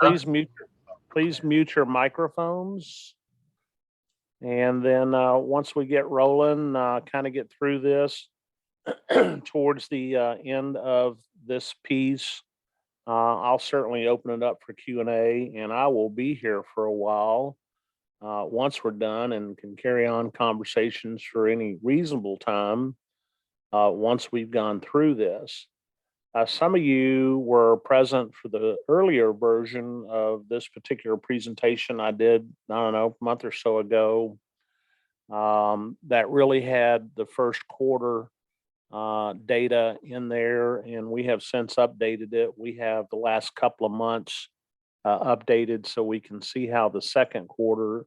please mute your microphones. And then once we get rolling, kind of get through this towards the end of this piece, I'll certainly open it up for Q&A, and I will be here for a while once we're done and can carry on conversations for any reasonable time once we've gone through this. Some of you were present for the earlier version of this particular presentation I did, I don't know, a month or so ago, that really had the first quarter data in there, and we have since updated it. We have the last couple of months updated so we can see how the second quarter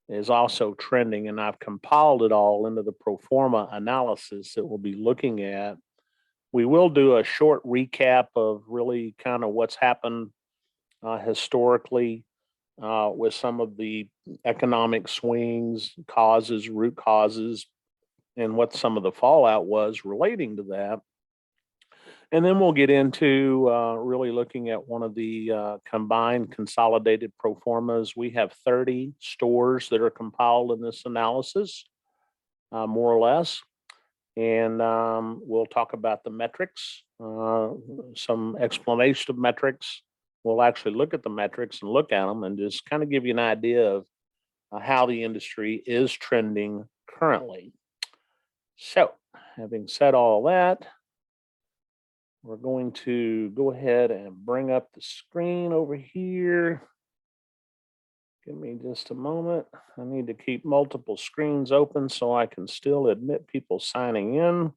is also trending, and I've compiled it all into the pro forma analysis that we'll be looking at. We will do a short recap of really kind of what's happened historically with some of the economic swings, causes, root causes, and what some of the fallout was relating to that. And then we'll get into really looking at one of the combined consolidated pro formas. We have 30 stores that are compiled in this analysis, more or less. And we'll talk about the metrics, some explanation of metrics. We'll actually look at the metrics and look at them and just kind of give you an idea of how the industry is trending currently. So, having said all that, we're going to go ahead and bring up the screen over here. Give me just a moment. I need to keep multiple screens open so I can still admit people signing in.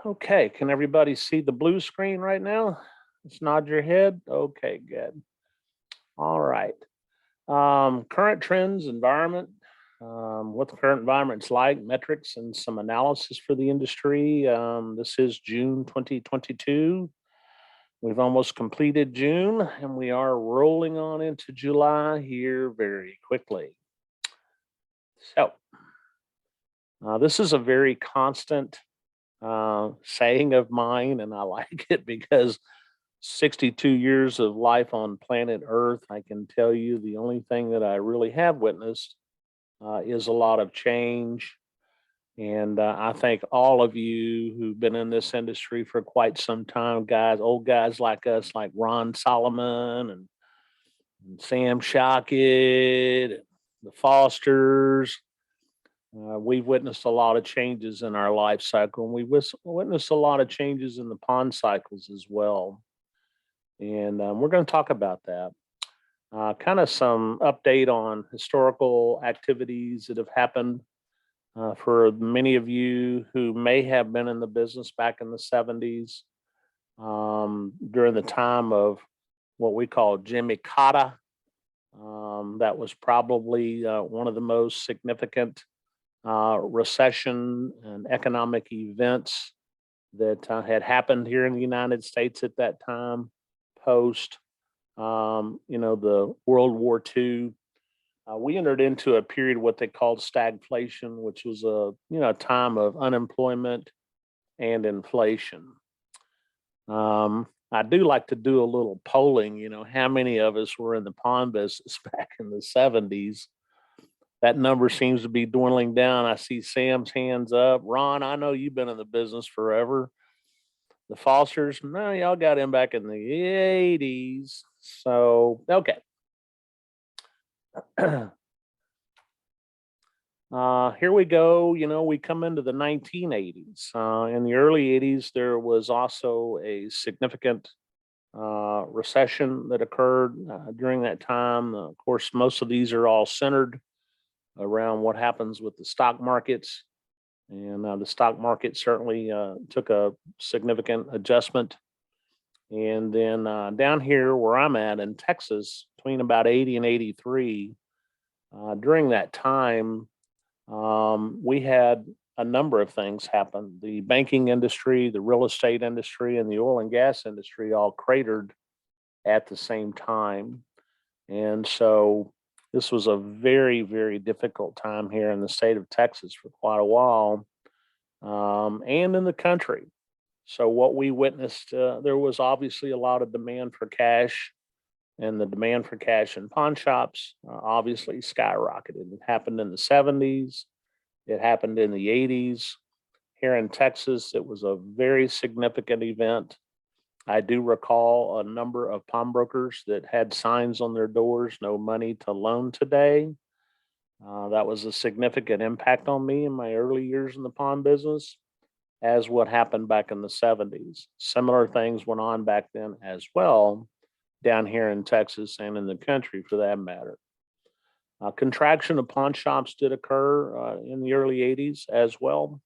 Okay, can everybody see the blue screen right now? Just nod your head. Okay, good. All right. Current trends, environment, what the current environment's like, metrics, and some analysis for the industry. This is June 2022. We've almost completed June, and we are rolling on into July here very quickly. So, this is a very constant saying of mine, and I like it because 62 years of life on planet Earth, I can tell you the only thing that I really have witnessed is a lot of change. And I think all of you who've been in this industry for quite some time, guys, old guys like us, like Ron Solomon and Sam Shockett, the Fosters, we've witnessed a lot of changes in our life cycle, and we've witnessed a lot of changes in the pawn cycles as well. And we're going to talk about that. Kind of some update on historical activities that have happened for many of you who may have been in the business back in the 70s during the time of what we call Jimmy Carter. That was probably one of the most significant recession and economic events that had happened here in the United States at that time, post the World War II. We entered into a period what they called stagflation, which was a time of unemployment and inflation. I do like to do a little polling. How many of us were in the pawn business back in the 70s? That number seems to be dwindling down. I see Sam's hands up. Ron, I know you've been in the business forever. The Fosters, no, y'all got him back in the 80s. So, okay. Here we go. We come into the 1980s. In the early 80s, there was also a significant recession that occurred during that time. Of course, most of these are all centered around what happens with the stock markets. And the stock market certainly took a significant adjustment. And then down here where I'm at in Texas, between about 80 and 83, during that time, we had a number of things happen. The banking industry, the real estate industry, and the oil and gas industry all cratered at the same time. And so this was a very, very difficult time here in the state of Texas for quite a while, and in the country. So what we witnessed, there was obviously a lot of demand for cash, and the demand for cash in pawn shops obviously skyrocketed. It happened in the 70s. It happened in the 80s. Here in Texas, it was a very significant event. I do recall a number of pawnbrokers that had signs on their doors, no money to loan today. That was a significant impact on me in my early years in the pawn business, as what happened back in the 70s. Similar things went on back then as well, down here in Texas and in the country for that matter. Contraction of pawn shops did occur in the early 80s as well.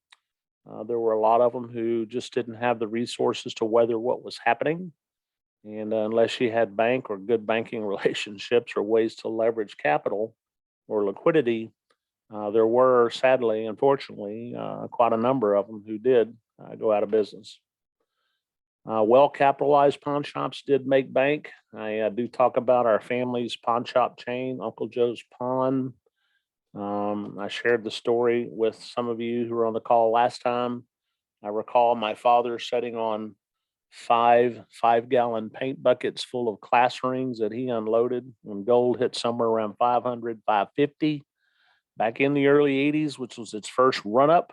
There were a lot of them who just didn't have the resources to weather what was happening. And unless you had bank or good banking relationships or ways to leverage capital or liquidity, there were sadly, unfortunately, quite a number of them who did go out of business. Well-capitalized pawn shops did make bank. I do talk about our family's pawn shop chain, Uncle Joe's Pawn. I shared the story with some of you who were on the call last time. I recall my father sitting on five-gallon paint buckets full of class rings that he unloaded when gold hit somewhere around 500, 550 back in the early 80s, which was its first run up.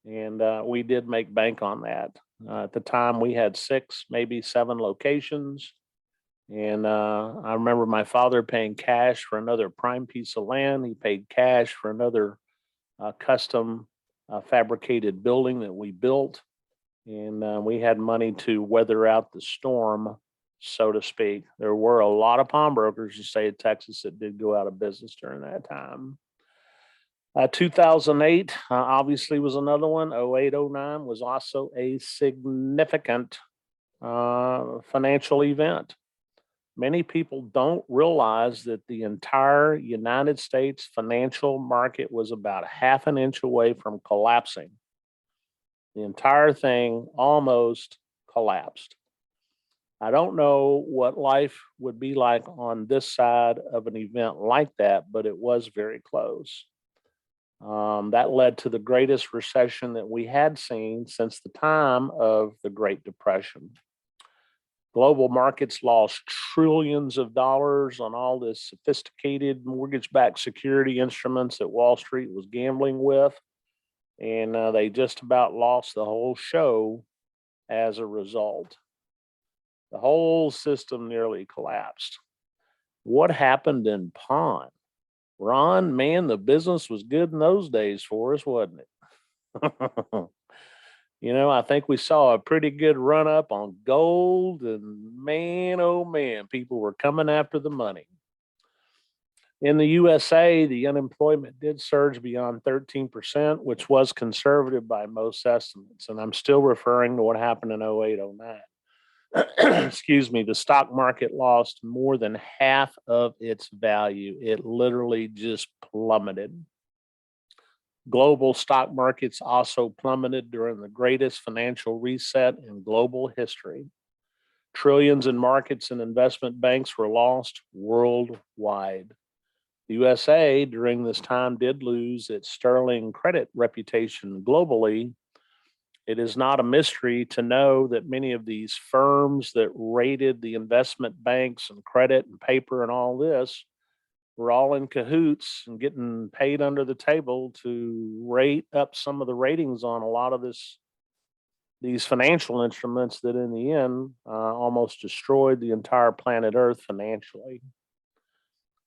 And we did make bank on that. At the time, we had 6, maybe 7 locations. And I remember my father paying cash for another prime piece of land. He paid cash for another custom fabricated building that we built. And we had money to weather out the storm, so to speak. There were a lot of pawnbrokers in the state of Texas that did go out of business during that time. 2008 obviously was another one. 08, 09 was also a significant financial event. Many people don't realize that the entire United States financial market was about half an inch away from collapsing. The entire thing almost collapsed. I don't know what life would be like on this side of an event like that, but it was very close. That led to the greatest recession that we had seen since the time of the Great Depression. Global markets lost trillions of dollars on all this sophisticated mortgage-backed security instruments that Wall Street was gambling with, and they just about lost the whole show as a result. The whole system nearly collapsed. What happened in pawn? Ron, man, the business was good in those days for us, wasn't it? I think we saw a pretty good run up on gold, and man, oh man, people were coming after the money. In the USA, the unemployment did surge beyond 13%, which was conservative by most estimates. And I'm still referring to what happened in 08, 09. Excuse me, the stock market lost more than half of its value. It literally just plummeted. Global stock markets also plummeted during the greatest financial reset in global history. Trillions in markets and investment banks were lost worldwide. The USA during this time did lose its sterling credit reputation globally. It is not a mystery to know that many of these firms that rated the investment banks and credit and paper and all this were all in cahoots and getting paid under the table to rate up some of the ratings on a lot of these financial instruments that in the end almost destroyed the entire planet Earth financially.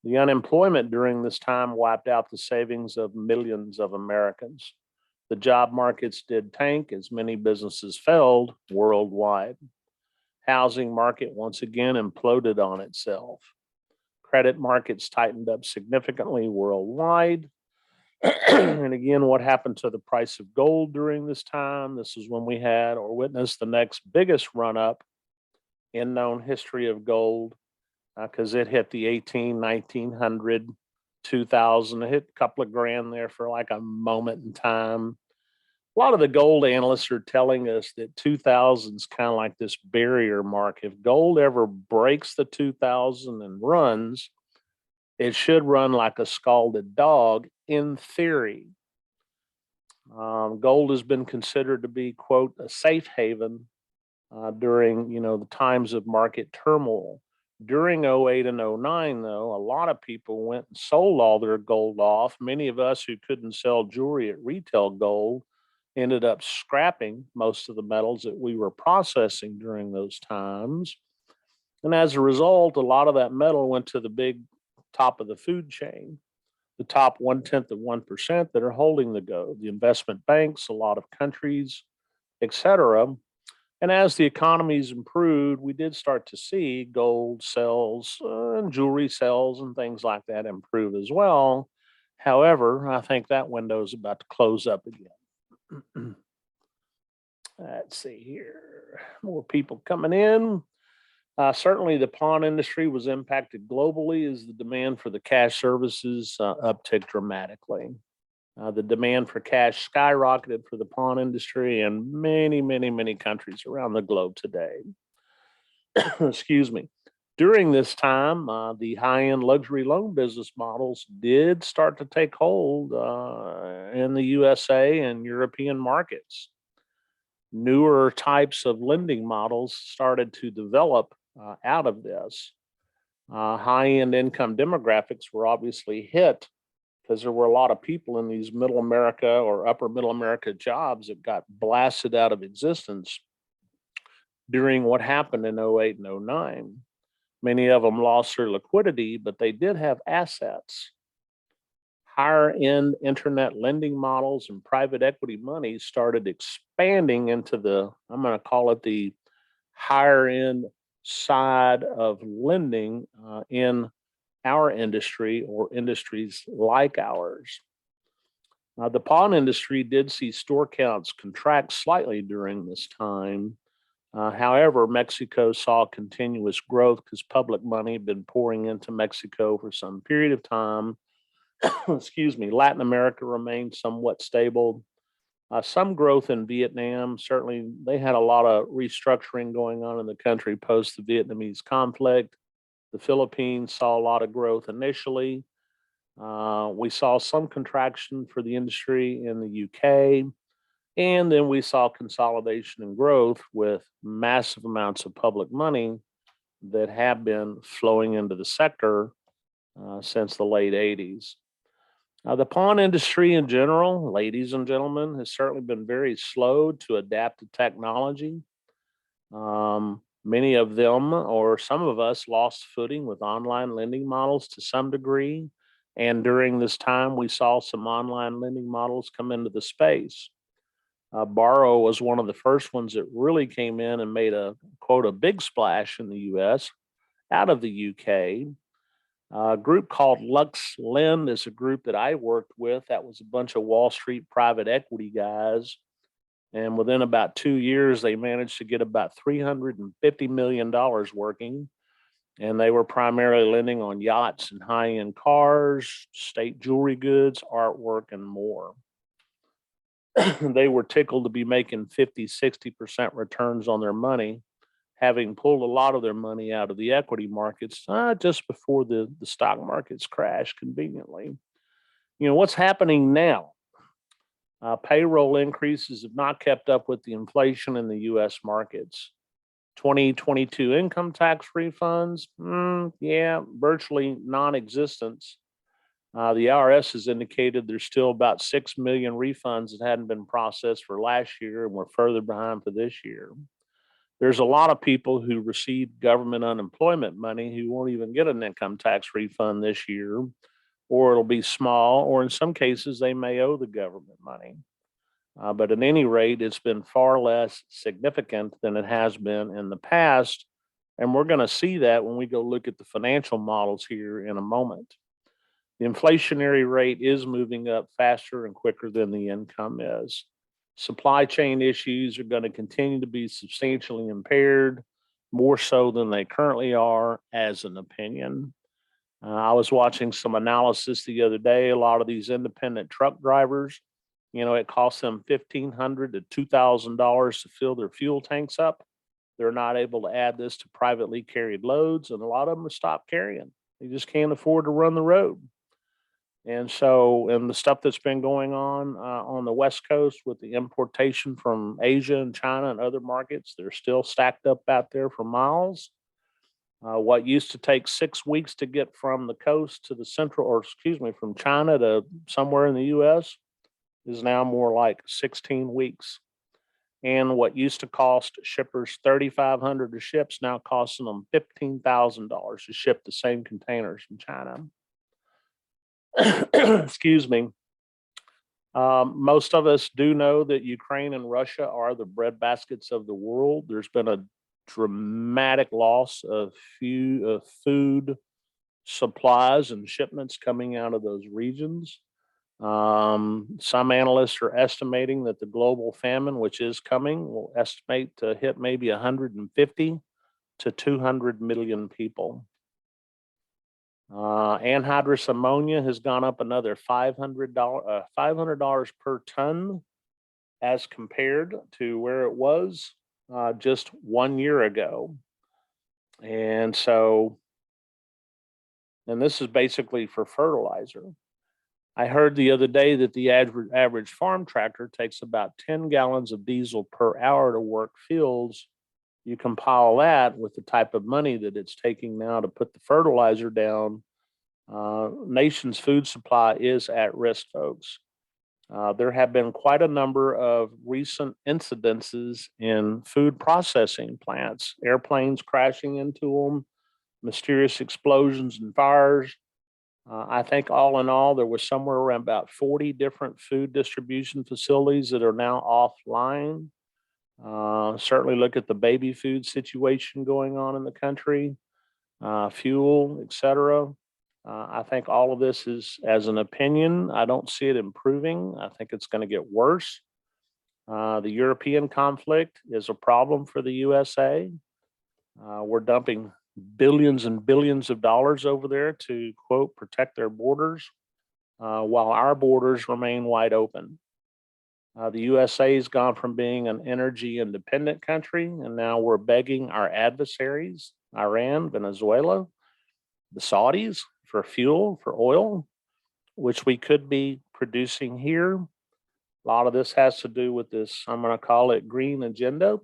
The unemployment during this time wiped out the savings of millions of Americans. The job markets did tank as many businesses failed worldwide. Housing market once again imploded on itself. Credit markets tightened up significantly worldwide. And again, what happened to the price of gold during this time? This is when we had or witnessed the next biggest run up in known history of gold, because it hit the 1900, 2000, it hit a couple of grand there for like a moment in time. A lot of the gold analysts are telling us that 2000 is kind of like this barrier mark. If gold ever breaks the 2000 and runs, it should run like a scalded dog in theory. Gold has been considered to be, quote, a safe haven during, the times of market turmoil. During '08 and '09, though, a lot of people went and sold all their gold off. Many of us who couldn't sell jewelry at retail gold ended up scrapping most of the metals that we were processing during those times. And as a result, a lot of that metal went to the big top of the food chain, the top 1/10 of 1% that are holding the gold, the investment banks, a lot of countries, etc. And as the economies improved, we did start to see gold sales and jewelry sales and things like that improve as well. However, I think that window is about to close up again. Let's see here. More people coming in. Certainly, the pawn industry was impacted globally as the demand for the cash services upticked dramatically. The demand for cash skyrocketed for the pawn industry in many, many, many countries around the globe today. Excuse me. During this time, the high end luxury loan business models did start to take hold in the USA and European markets. Newer types of lending models started to develop out of this. High end income demographics were obviously hit because there were a lot of people in these middle America or upper middle America jobs that got blasted out of existence during what happened in '08 and '09. Many of them lost their liquidity, but they did have assets. Higher end internet lending models and private equity money started expanding into I'm going to call it the higher end side of lending in our industry or industries like ours. The pawn industry did see store counts contract slightly during this time. However, Mexico saw continuous growth because public money had been pouring into Mexico for some period of time. Excuse me. Latin America remained somewhat stable. Some growth in Vietnam. Certainly, they had a lot of restructuring going on in the country post the Vietnamese conflict. The Philippines saw a lot of growth initially. We saw some contraction for the industry in the UK. And then we saw consolidation and growth with massive amounts of public money that have been flowing into the sector since the late '80s. The pawn industry in general, ladies and gentlemen, has certainly been very slow to adapt to technology. Many of them, or some of us, lost footing with online lending models to some degree. And during this time, we saw some online lending models come into the space. Borrow was one of the first ones that really came in and made a quote a big splash in the U.S. out of the UK. A group called Lux Lend is a group that I worked with. That was a bunch of Wall Street private equity guys. And within about 2 years, they managed to get about $350 million working. And they were primarily lending on yachts and high end cars, state jewelry goods, artwork, and more. They were tickled to be making 50, 60% returns on their money, having pulled a lot of their money out of the equity markets just before the stock markets crashed conveniently. What's happening now? Payroll increases have not kept up with the inflation in the U.S. markets. 2022 income tax refunds, virtually non-existent. The IRS has indicated there's still about 6 million refunds that hadn't been processed for last year and we're further behind for this year. There's a lot of people who received government unemployment money who won't even get an income tax refund this year, or it'll be small, or in some cases, they may owe the government money. But at any rate, it's been far less significant than it has been in the past. And we're going to see that when we go look at the financial models here in a moment. The inflationary rate is moving up faster and quicker than the income is. Supply chain issues are going to continue to be substantially impaired, more so than they currently are, as an opinion. I was watching some analysis the other day. A lot of these independent truck drivers, it costs them $1,500 to $2,000 to fill their fuel tanks up. They're not able to add this to privately carried loads, and a lot of them have stopped carrying. They just can't afford to run the road. And so, and the stuff that's been going on the West Coast with the importation from Asia and China and other markets, they're still stacked up out there for miles. What used to take 6 weeks to get from the coast to the central, or excuse me, from China to somewhere in the US is now more like 16 weeks. And what used to cost shippers $3,500 to ship is now costing them $15,000 to ship the same containers from China. Excuse me. Most of us do know that Ukraine and Russia are the breadbaskets of the world. There's been a dramatic loss of food supplies and shipments coming out of those regions. Some analysts are estimating that the global famine, which is coming, will estimate to hit maybe 150 to 200 million people. Anhydrous ammonia has gone up another $500 per ton as compared to where it was just 1 year ago. And so, and this is basically for fertilizer. I heard the other day that the average farm tractor takes about 10 gallons of diesel per hour to work fields. You compile that with the type of money that it's taking now to put the fertilizer down. Nation's food supply is at risk, folks. There have been quite a number of recent incidences in food processing plants, airplanes crashing into them, mysterious explosions and fires. I think all in all, there was somewhere around about 40 different food distribution facilities that are now offline. Certainly look at the baby food situation going on in the country, fuel, etc. I think all of this is, as an opinion, I don't see it improving. I think it's going to get worse. The European conflict is a problem for the USA. We're dumping billions and billions of dollars over there to, quote, protect their borders, while our borders remain wide open. The USA has gone from being an energy independent country, and now we're begging our adversaries, Iran, Venezuela, the Saudis, for fuel, for oil, which we could be producing here. A lot of this has to do with this, I'm going to call it green agenda,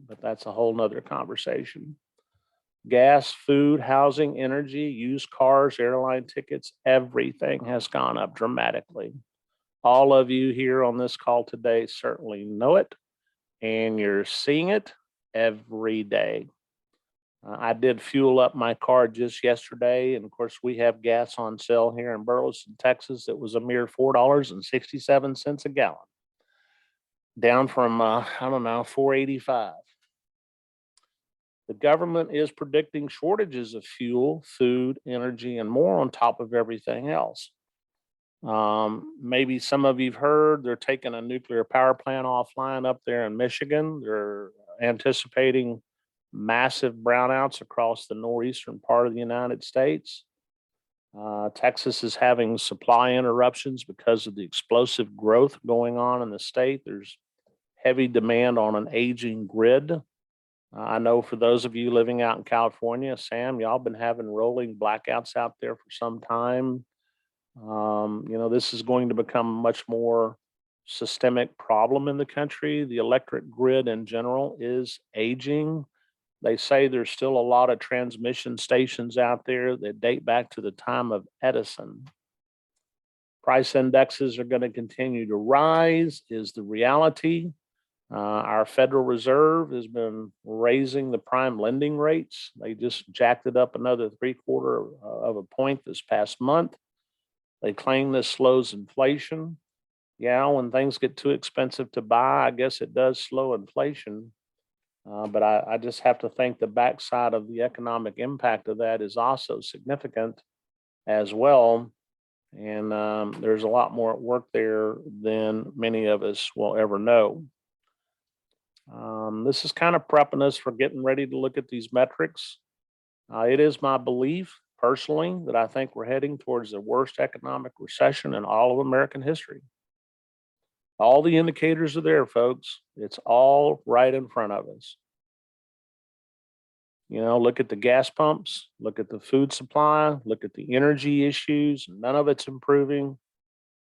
but that's a whole nother conversation. Gas, food, housing, energy, used cars, airline tickets, everything has gone up dramatically. All of you here on this call today certainly know it, and you're seeing it every day. I did fuel up my car just yesterday, and of course, we have gas on sale here in Burleson, Texas. It was a mere $4.67 a gallon, down from I don't know, $4.85. The government is predicting shortages of fuel, food, energy, and more on top of everything else. Maybe some of you've heard they're taking a nuclear power plant offline up there in Michigan. They're anticipating massive brownouts across the northeastern part of the United States. Texas is having supply interruptions because of the explosive growth going on in the state. There's heavy demand on an aging grid. I know for those of you living out in California, Sam, y'all been having rolling blackouts out there for some time. This is going to become a much more systemic problem in the country. The electric grid in general is aging. They say there's still a lot of transmission stations out there that date back to the time of Edison. Price indexes are going to continue to rise, is the reality. Our Federal Reserve has been raising the prime lending rates. They just jacked it up another 3/4 of a point this past month. They claim this slows inflation. Yeah, when things get too expensive to buy, I guess it does slow inflation. But I just have to think the backside of the economic impact of that is also significant as well. And there's a lot more at work there than many of us will ever know. This is kind of prepping us for getting ready to look at these metrics. It is my belief personally that I think we're heading towards the worst economic recession in all of American history. All the indicators are there, folks. It's all right in front of us. You know, look at the gas pumps, look at the food supply, look at the energy issues. None of it's improving.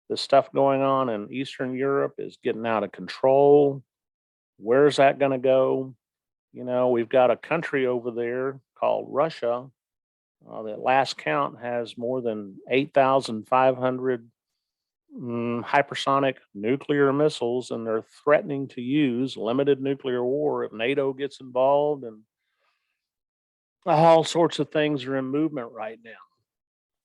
The stuff going on in Eastern Europe is getting out of control. Where's that going to go? You know, we've got a country over there called Russia that last count has more than 8,500 hypersonic nuclear missiles, and they're threatening to use limited nuclear war if NATO gets involved, and all sorts of things are in movement right now.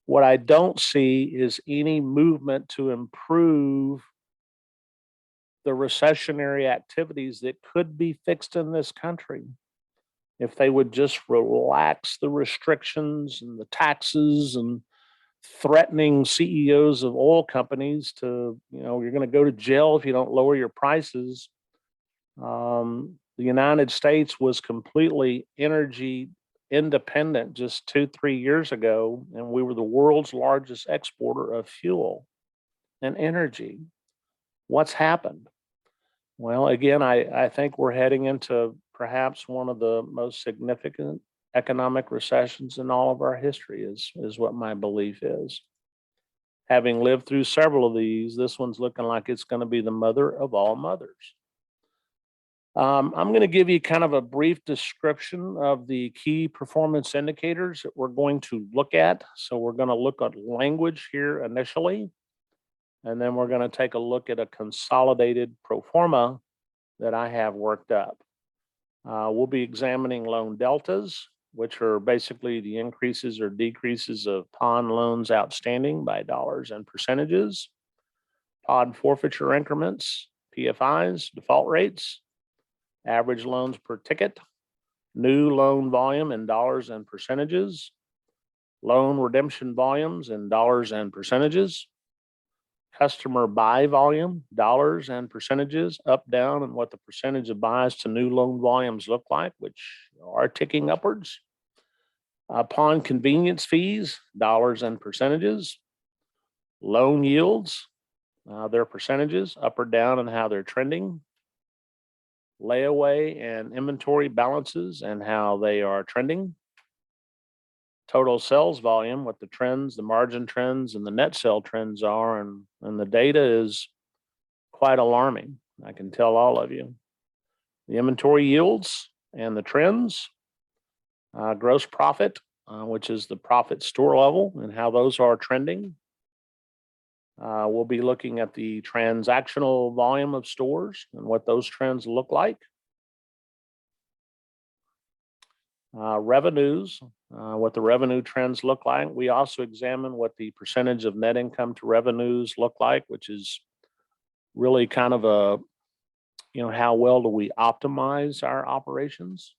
What I don't see is any movement to improve the recessionary activities that could be fixed in this country if they would just relax the restrictions and the taxes and threatening CEOs of oil companies to, you know, you're going to go to jail if you don't lower your prices. The United States was completely energy independent just 2-3 years ago, and we were the world's largest exporter of fuel and energy. What's happened? Well, again, I think we're heading into perhaps one of the most significant economic recessions in all of our history is what my belief is. Having lived through several of these, this one's looking like it's going to be the mother of all mothers. I'm going to give you kind of a brief description of the key performance indicators that we're going to look at. So we're going to look at language here initially, and then we're going to take a look at a consolidated pro forma that I have worked up. We'll be examining loan deltas, which are basically the increases or decreases of pawn loans outstanding by dollars and percentages, pod forfeiture increments, PFIs, default rates, average loans per ticket, new loan volume in dollars and percentages, loan redemption volumes in dollars and percentages, customer buy volume, dollars and percentages, up, down, and what the percentage of buys to new loan volumes look like, which are ticking upwards. Pawn convenience fees, dollars and percentages, loan yields, their percentages, up or down, and how they're trending, layaway and inventory balances and how they are trending, total sales volume, what the trends, the margin trends, and the net sale trends are, and the data is quite alarming. I can tell all of you. The inventory yields and the trends, gross profit, which is the profit store level, and how those are trending. We'll be looking at the transactional volume of stores and what those trends look like. Revenues, what the revenue trends look like. We also examine what the percentage of net income to revenues look like, which is really kind of a, you know, how well do we optimize our operations?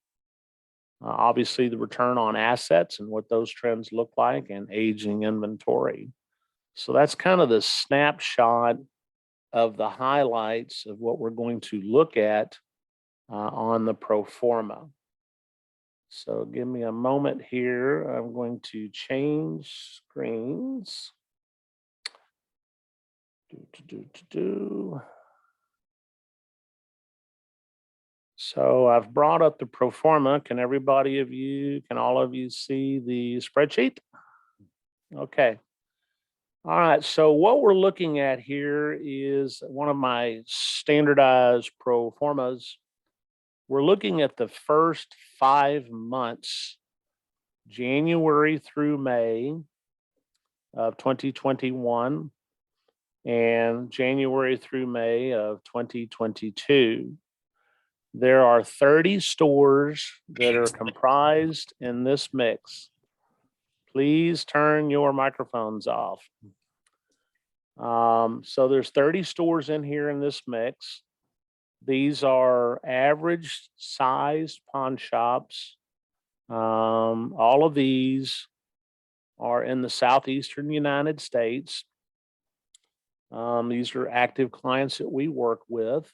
Obviously, the return on assets and what those trends look like, and aging inventory. So that's kind of the snapshot of the highlights of what we're going to look at on the pro forma. So give me a moment here. I'm going to change screens. So I've brought up the pro forma. Can all of you see the spreadsheet? Okay. All right, so what we're looking at here is one of my standardized pro formas. We're looking at the first 5 months, January through May of 2021 and January through May of 2022. There are 30 stores that are comprised in this mix. Please turn your microphones off. So there's 30 stores in here in this mix. These are average sized pawn shops. All of these are in the southeastern United States. These are active clients that we work with.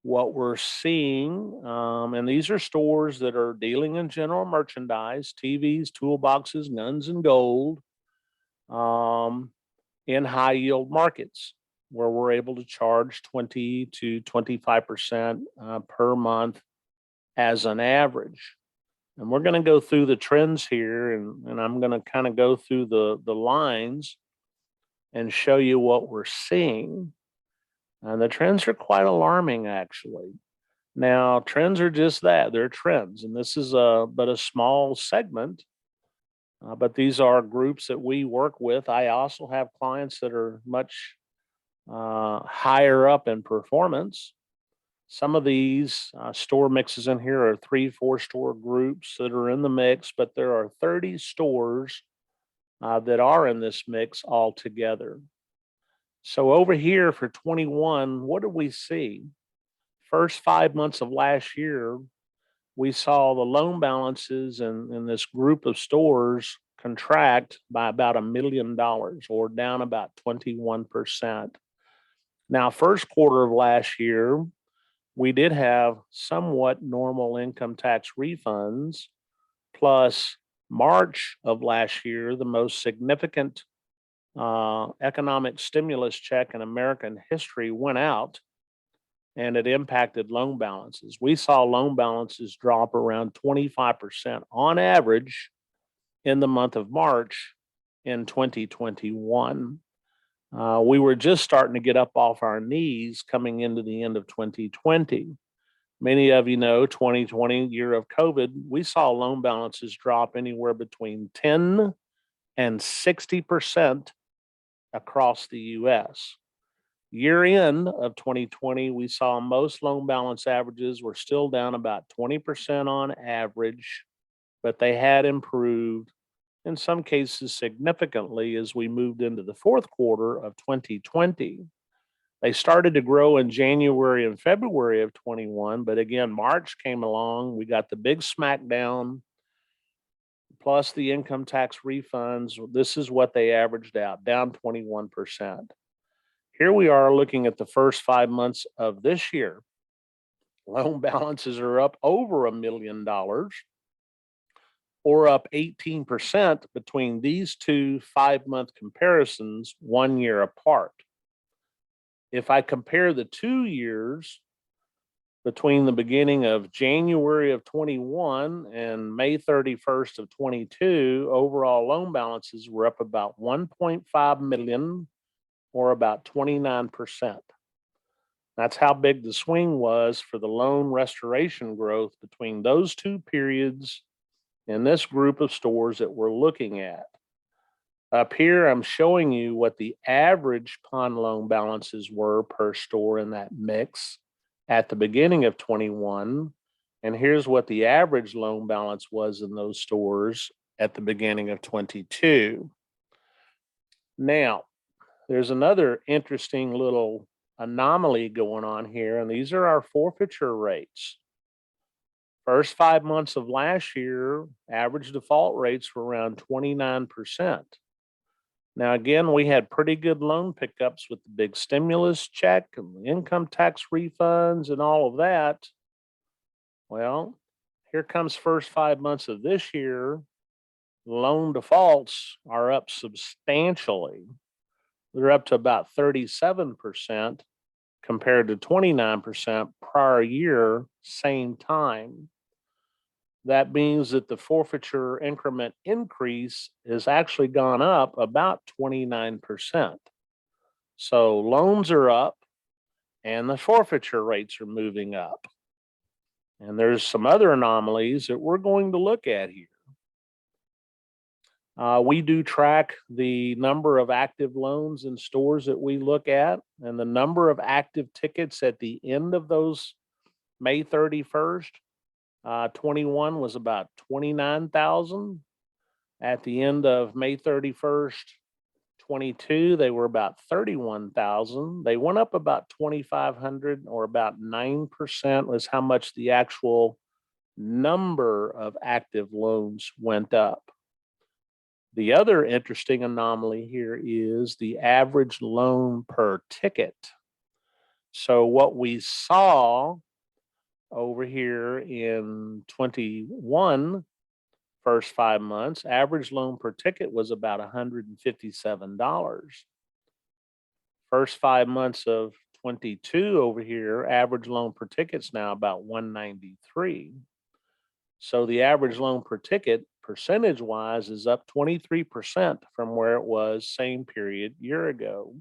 What we're seeing, and these are stores that are dealing in general merchandise, TVs, toolboxes, guns, and gold, in high yield markets where we're able to charge 20 to 25% per month as an average. And we're going to go through the trends here, and I'm going to kind of go through the lines and show you what we're seeing. And the trends are quite alarming, actually. Now, trends are just that, they're trends. And this is but a small segment, but these are groups that we work with. I also have clients that are much higher up in performance. Some of these store mixes in here are 3-4 store groups that are in the mix, but there are 30 stores that are in this mix altogether. So over here for 21, what do we see? First 5 months of last year, we saw the loan balances in this group of stores contract by about $1 million, or down about 21%. Now, first quarter of last year, we did have somewhat normal income tax refunds, plus March of last year, the most significant economic stimulus check in American history went out, and it impacted loan balances. We saw loan balances drop around 25% on average in the month of March in 2021. We were just starting to get up off our knees coming into the end of 2020. Many of you know 2020, year of COVID, we saw loan balances drop anywhere between 10 and 60% across the US. Year end of 2020, we saw most loan balance averages were still down about 20% on average, but they had improved in some cases significantly as we moved into the fourth quarter of 2020. They started to grow in January and February of 21, but again, March came along. We got the big smackdown, plus the income tax refunds. This is what they averaged out, down 21%. Here we are looking at the first 5 months of this year. Loan balances are up over $1 million, or up 18% between these two 5-month comparisons 1 year apart. If I compare the 2 years between the beginning of January of 21 and May 31st of 22, overall loan balances were up about 1.5 million, or about 29%. That's how big the swing was for the loan restoration growth between those two periods in this group of stores that we're looking at. Up here, I'm showing you what the average pawn loan balances were per store in that mix at the beginning of 21. And here's what the average loan balance was in those stores at the beginning of 22. Now, there's another interesting little anomaly going on here, and these are our forfeiture rates. First 5 months of last year, average default rates were around 29%. Now, again, we had pretty good loan pickups with the big stimulus check and the income tax refunds and all of that. Well, here comes first 5 months of this year. Loan defaults are up substantially. They're up to about 37% compared to 29% prior year, same time. That means that the forfeiture increment increase has actually gone up about 29%. So loans are up and the forfeiture rates are moving up. And there's some other anomalies that we're going to look at here. We do track the number of active loans in stores that we look at, and the number of active tickets at the end of those May 31st, 21 was about 29,000. At the end of May 31st, 22, they were about 31,000. They went up about 2,500, or about 9% was how much the actual number of active loans went up. The other interesting anomaly here is the average loan per ticket. So what we saw over here in 21, first 5 months, average loan per ticket was about $157. First 5 months of 22 over here, average loan per ticket's now about $193. So the average loan per ticket, percentage wise, is up 23% from where it was same period year ago,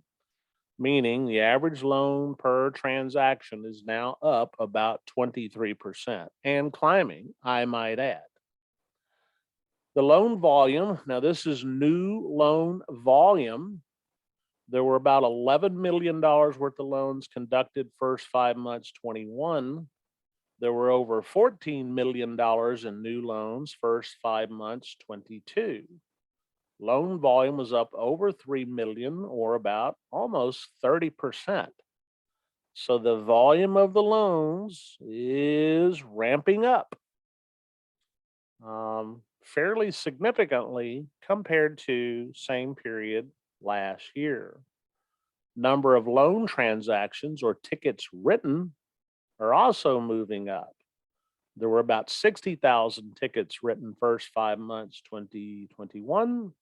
meaning the average loan per transaction is now up about 23% and climbing, I might add. The loan volume, now this is new loan volume. There were about $11 million worth of loans conducted first 5 months 21. There were over $14 million in new loans first 5 months 22. Loan volume was up over 3 million, or about almost 30%. So the volume of the loans is ramping up fairly significantly compared to same period last year. Number of loan transactions or tickets written are also moving up. There were about 60,000 tickets written first 5 months 2021.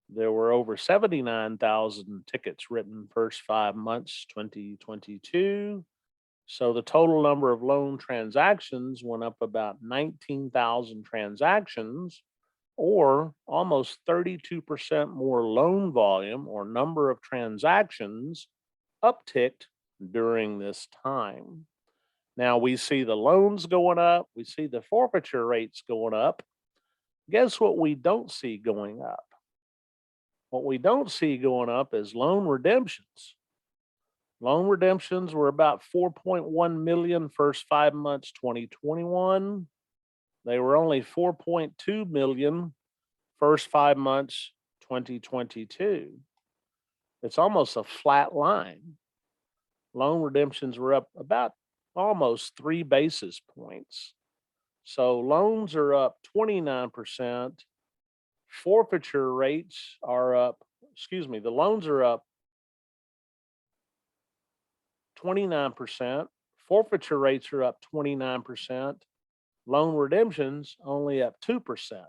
There were over 79,000 tickets written first 5 months 2022. So the total number of loan transactions went up about 19,000 transactions, or almost 32% more loan volume or number of transactions upticked during this time. Now we see the loans going up, we see the forfeiture rates going up. Guess what we don't see going up? What we don't see going up is loan redemptions. Loan redemptions were about 4.1 million first 5 months 2021. They were only 4.2 million first 5 months 2022. It's almost a flat line. Loan redemptions were up about almost 3 basis points. So loans are up 29%. Forfeiture rates are up, the loans are up 29%. Forfeiture rates are up 29%. Loan redemptions only up 2%.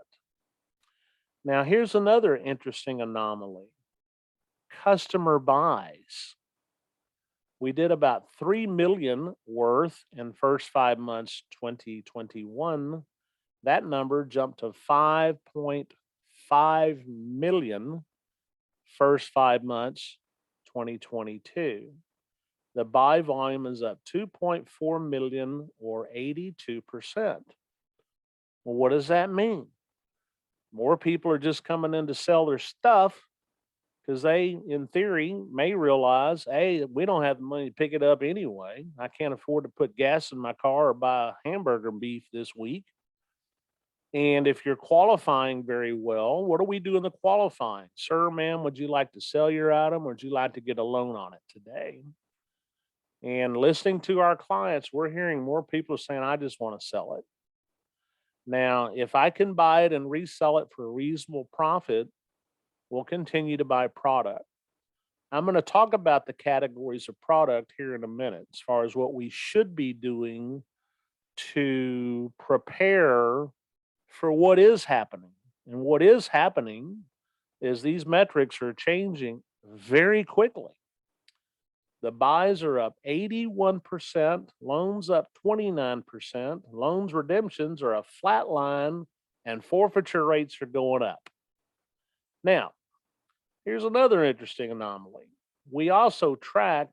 Now, here's another interesting anomaly: customer buys. We did about 3 million worth in first 5 months 2021. That number jumped to 5.5 million first 5 months 2022. The buy volume is up 2.4 million, or 82%. Well, what does that mean? More people are just coming in to sell their stuff because they, in theory, may realize, hey, we don't have the money to pick it up anyway. I can't afford to put gas in my car or buy a hamburger beef this week. And if you're qualifying very well, what do we do in the qualifying? Sir, ma'am, would you like to sell your item, or would you like to get a loan on it today? And listening to our clients, we're hearing more people saying, I just want to sell it. Now, if I can buy it and resell it for a reasonable profit, we'll continue to buy product. I'm going to talk about the categories of product here in a minute, as far as what we should be doing to prepare for what is happening. And what is happening is these metrics are changing very quickly. The buys are up 81%, loans up 29%, loans redemptions are a flat line, and forfeiture rates are going up. Now, here's another interesting anomaly. We also track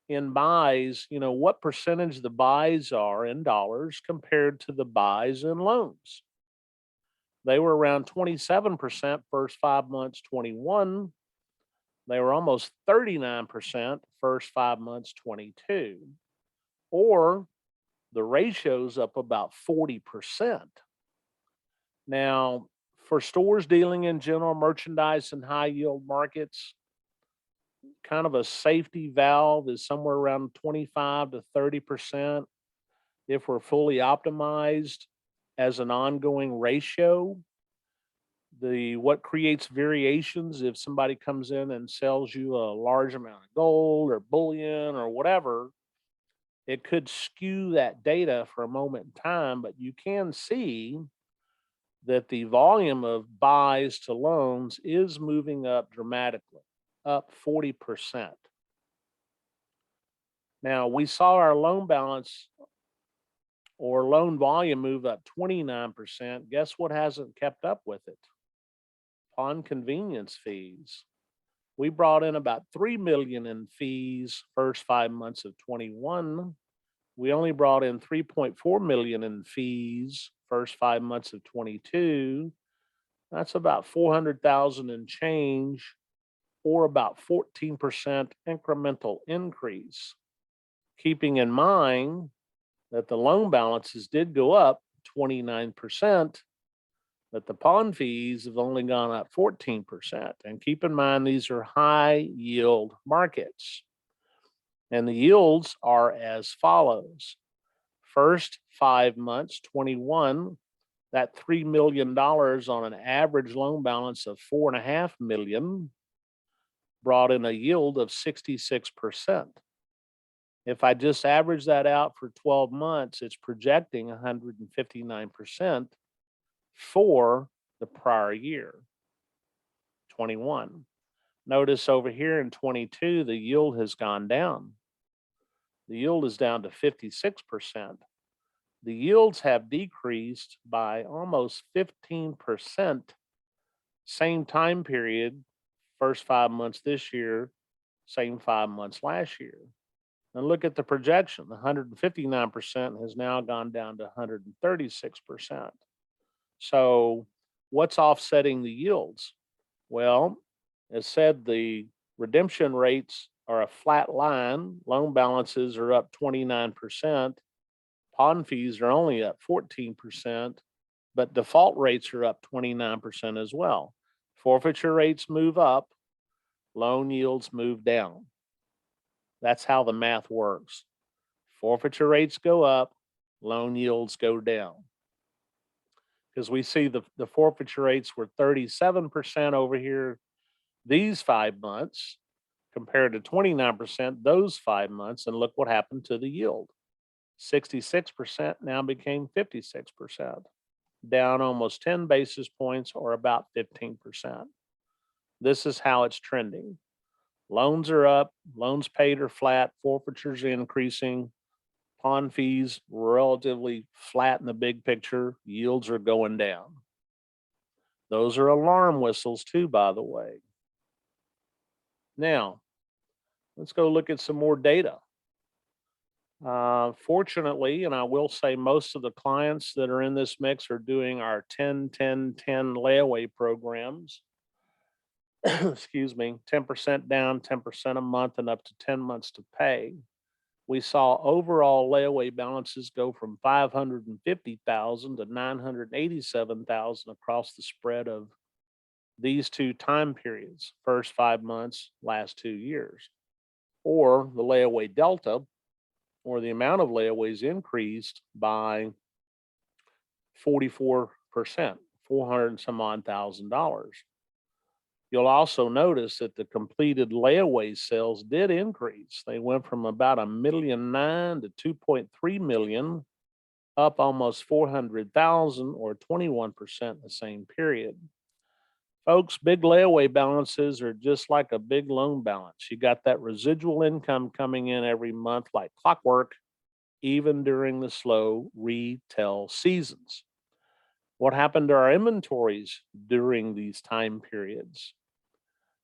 in buys, what percentage the buys are in dollars compared to the buys in loans. They were around 27% first 5 months 21. They were almost 39% first 5 months 22. Or the ratio's up about 40%. Now, for stores dealing in general merchandise and high yield markets, kind of a safety valve is somewhere around 25 to 30% if we're fully optimized as an ongoing ratio. What creates variations, if somebody comes in and sells you a large amount of gold or bullion or whatever, it could skew that data for a moment in time, but you can see that the volume of buys to loans is moving up dramatically, up 40%. Now, we saw our loan balance or loan volume move up 29%. Guess what hasn't kept up with it? Pawn convenience fees. We brought in about 3 million in fees first 5 months of 21. We only brought in 3.4 million in fees first 5 months of 22. That's about 400,000 and change, or about 14% incremental increase. Keeping in mind that the loan balances did go up 29%, but the pawn fees have only gone up 14%. And keep in mind, these are high yield markets. And the yields are as follows. First 5 months, 21, that $3 million on an average loan balance of 4.5 million brought in a yield of 66%. If I just average that out for 12 months, it's projecting 159% for the prior year, 21. Notice over here in 22, the yield has gone down. The yield is down to 56%. The yields have decreased by almost 15%, same time period, first 5 months this year, same 5 months last year. And look at the projection. 159% has now gone down to 136%. So what's offsetting the yields? Well, as said, the redemption rates are a flat line. Loan balances are up 29%. Pawn fees are only up 14%, but default rates are up 29% as well. Forfeiture rates move up, loan yields move down. That's how the math works. Forfeiture rates go up, loan yields go down. Because we see the forfeiture rates were 37% over here these 5 months compared to 29% those 5 months. And look what happened to the yield. 66% now became 56%, down almost 10 basis points, or about 15%. This is how it's trending. Loans are up, loans paid are flat, forfeitures are increasing, pawn fees relatively flat in the big picture, yields are going down. Those are alarm whistles too, by the way. Now, let's go look at some more data. Fortunately, and I will say most of the clients that are in this mix are doing our 10-10-10 layaway programs. Excuse me, 10% down, 10% a month, and up to 10 months to pay. We saw overall layaway balances go from 550,000 to 987,000 across the spread of these two time periods, first 5 months, last 2 years. Or the layaway delta, or the amount of layaways, increased by 44%, 400 and some odd $1,000. You'll also notice that the completed layaway sales did increase. They went from about 1.9 million to 2.3 million, up almost 400,000, or 21% in the same period. Folks, big layaway balances are just like a big loan balance. You got that residual income coming in every month like clockwork, even during the slow retail seasons. What happened to our inventories during these time periods?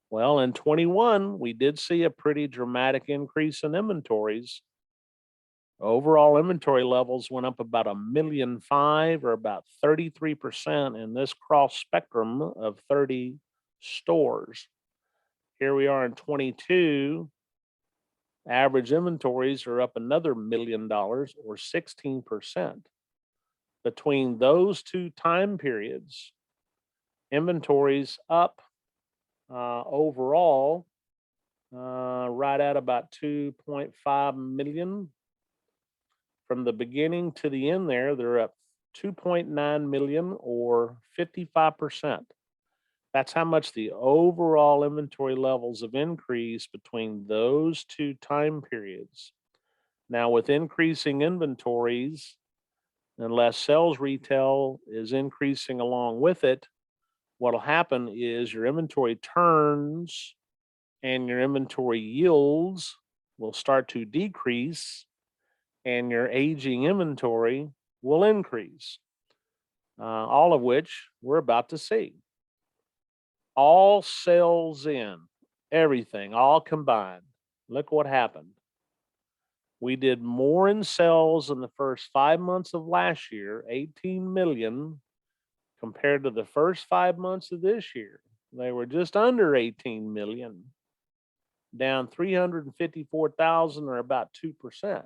Well, in 21, we did see a pretty dramatic increase in inventories. Overall inventory levels went up about 1.5 million, or about 33% in this cross spectrum of 30 stores. Here we are in 22. Average inventories are up another $1 million, or 16%. Between those two time periods, inventories up overall right at about 2.5 million. From the beginning to the end there, they're up 2.9 million, or 55%. That's how much the overall inventory levels have increased between those two time periods. Now, with increasing inventories, unless sales retail is increasing along with it, what'll happen is your inventory turns and your inventory yields will start to decrease, and your aging inventory will increase, all of which we're about to see. All sales in, everything, all combined. Look what happened. We did more in sales in the first 5 months of last year, 18 million, compared to the first 5 months of this year. They were just under 18 million, down 354,000 or about 2%.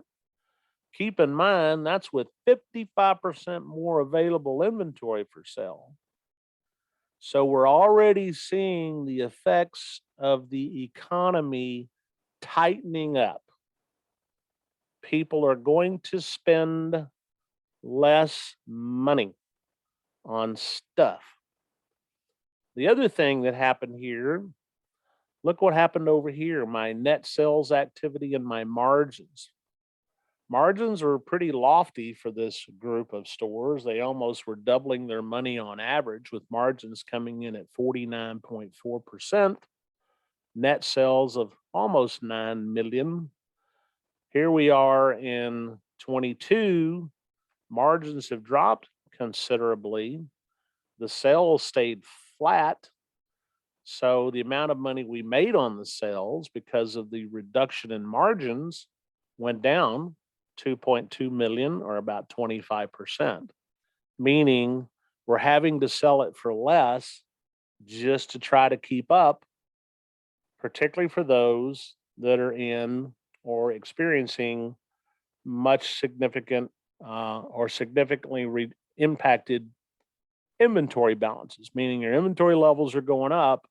Keep in mind, that's with 55% more available inventory for sale. So we're already seeing the effects of the economy tightening up. People are going to spend less money on stuff. The other thing that happened here, look what happened over here, my net sales activity and my margins. Margins were pretty lofty for this group of stores. They almost were doubling their money on average, with margins coming in at 49.4%, net sales of almost 9 million. Here we are in 22, margins have dropped considerably. The sales stayed flat. So the amount of money we made on the sales because of the reduction in margins went down 2.2 million, or about 25%, meaning we're having to sell it for less just to try to keep up, particularly for those that are in or experiencing much significant or significantly impacted inventory balances, meaning your inventory levels are going up.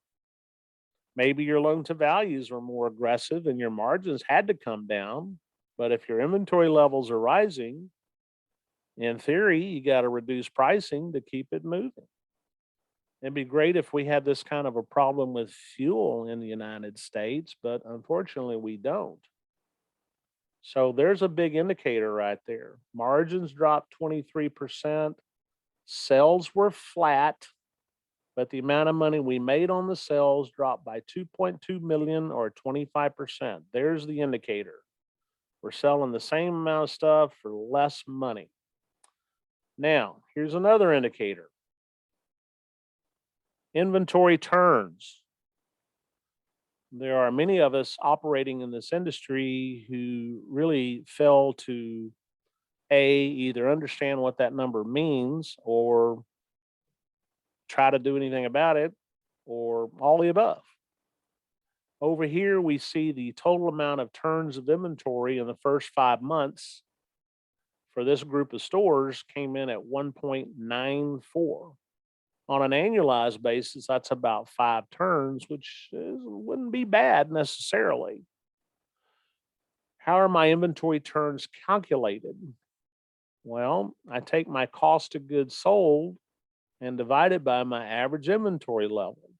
Maybe your loan to values were more aggressive and your margins had to come down. But if your inventory levels are rising, in theory, you got to reduce pricing to keep it moving. It'd be great if we had this kind of a problem with fuel in the United States, but unfortunately we don't. So there's a big indicator right there. Margins dropped 23%. Sales were flat, but the amount of money we made on the sales dropped by 2.2 million, or 25%. There's the indicator. We're selling the same amount of stuff for less money. Now, here's another indicator. Inventory turns. There are many of us operating in this industry who really fail to either understand what that number means or try to do anything about it, or all the above. Over here, we see the total amount of turns of inventory in the first 5 months for this group of stores came in at 1.94. On an annualized basis, that's about 5 turns, which wouldn't be bad necessarily. How are my inventory turns calculated? Well, I take my cost of goods sold and divide it by my average inventory level.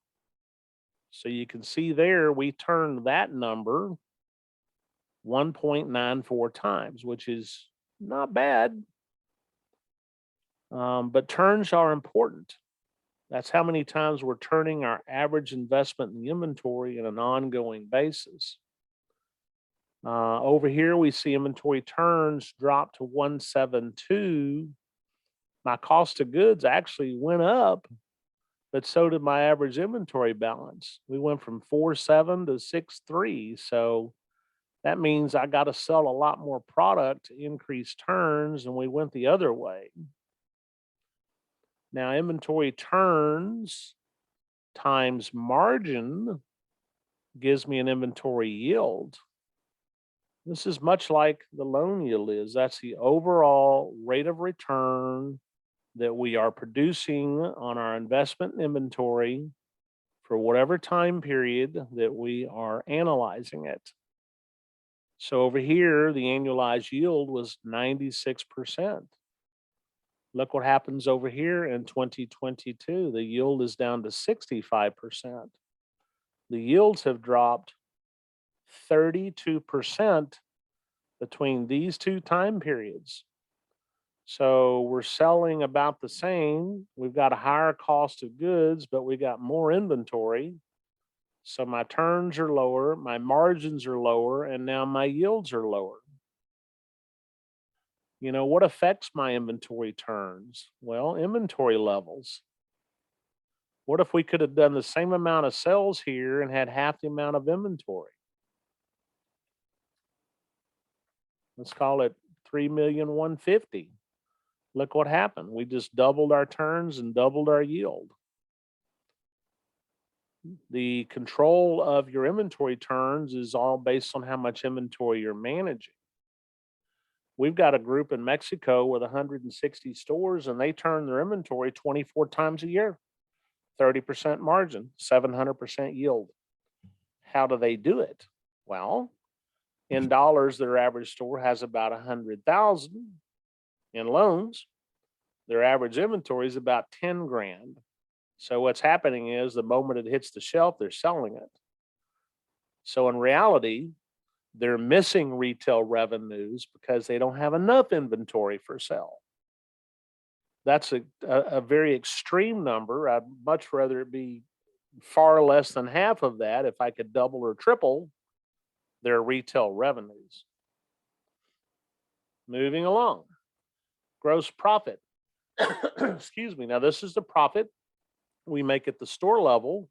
So you can see there, we turned that number 1.94 times, which is not bad. But turns are important. That's how many times we're turning our average investment in the inventory on an ongoing basis. Over here, we see inventory turns drop to 172. My cost of goods actually went up, but so did my average inventory balance. We went from 4.7 to 6.3. So that means I got to sell a lot more product to increase turns, and we went the other way. Now, inventory turns times margin gives me an inventory yield. This is much like the loan yield is. That's the overall rate of return that we are producing on our investment inventory for whatever time period that we are analyzing it. So over here, the annualized yield was 96%. Look what happens over here in 2022. The yield is down to 65%. The yields have dropped 32% between these two time periods. So we're selling about the same. We've got a higher cost of goods, but we got more inventory. So my turns are lower, my margins are lower, and now my yields are lower. What affects my inventory turns? Well, inventory levels. What if we could have done the same amount of sales here and had half the amount of inventory? Let's call it 3,150,000. Look what happened. We just doubled our turns and doubled our yield. The control of your inventory turns is all based on how much inventory you're managing. We've got a group in Mexico with 160 stores, and they turn their inventory 24 times a year, 30% margin, 700% yield. How do they do it? Well, in dollars, their average store has about 100,000 in loans. Their average inventory is about 10 grand. So what's happening is the moment it hits the shelf, they're selling it. So in reality, they're missing retail revenues because they don't have enough inventory for sale. That's a very extreme number. I'd much rather it be far less than half of that if I could double or triple their retail revenues. Moving along. Gross profit. Excuse me. Now, this is the profit we make at the store level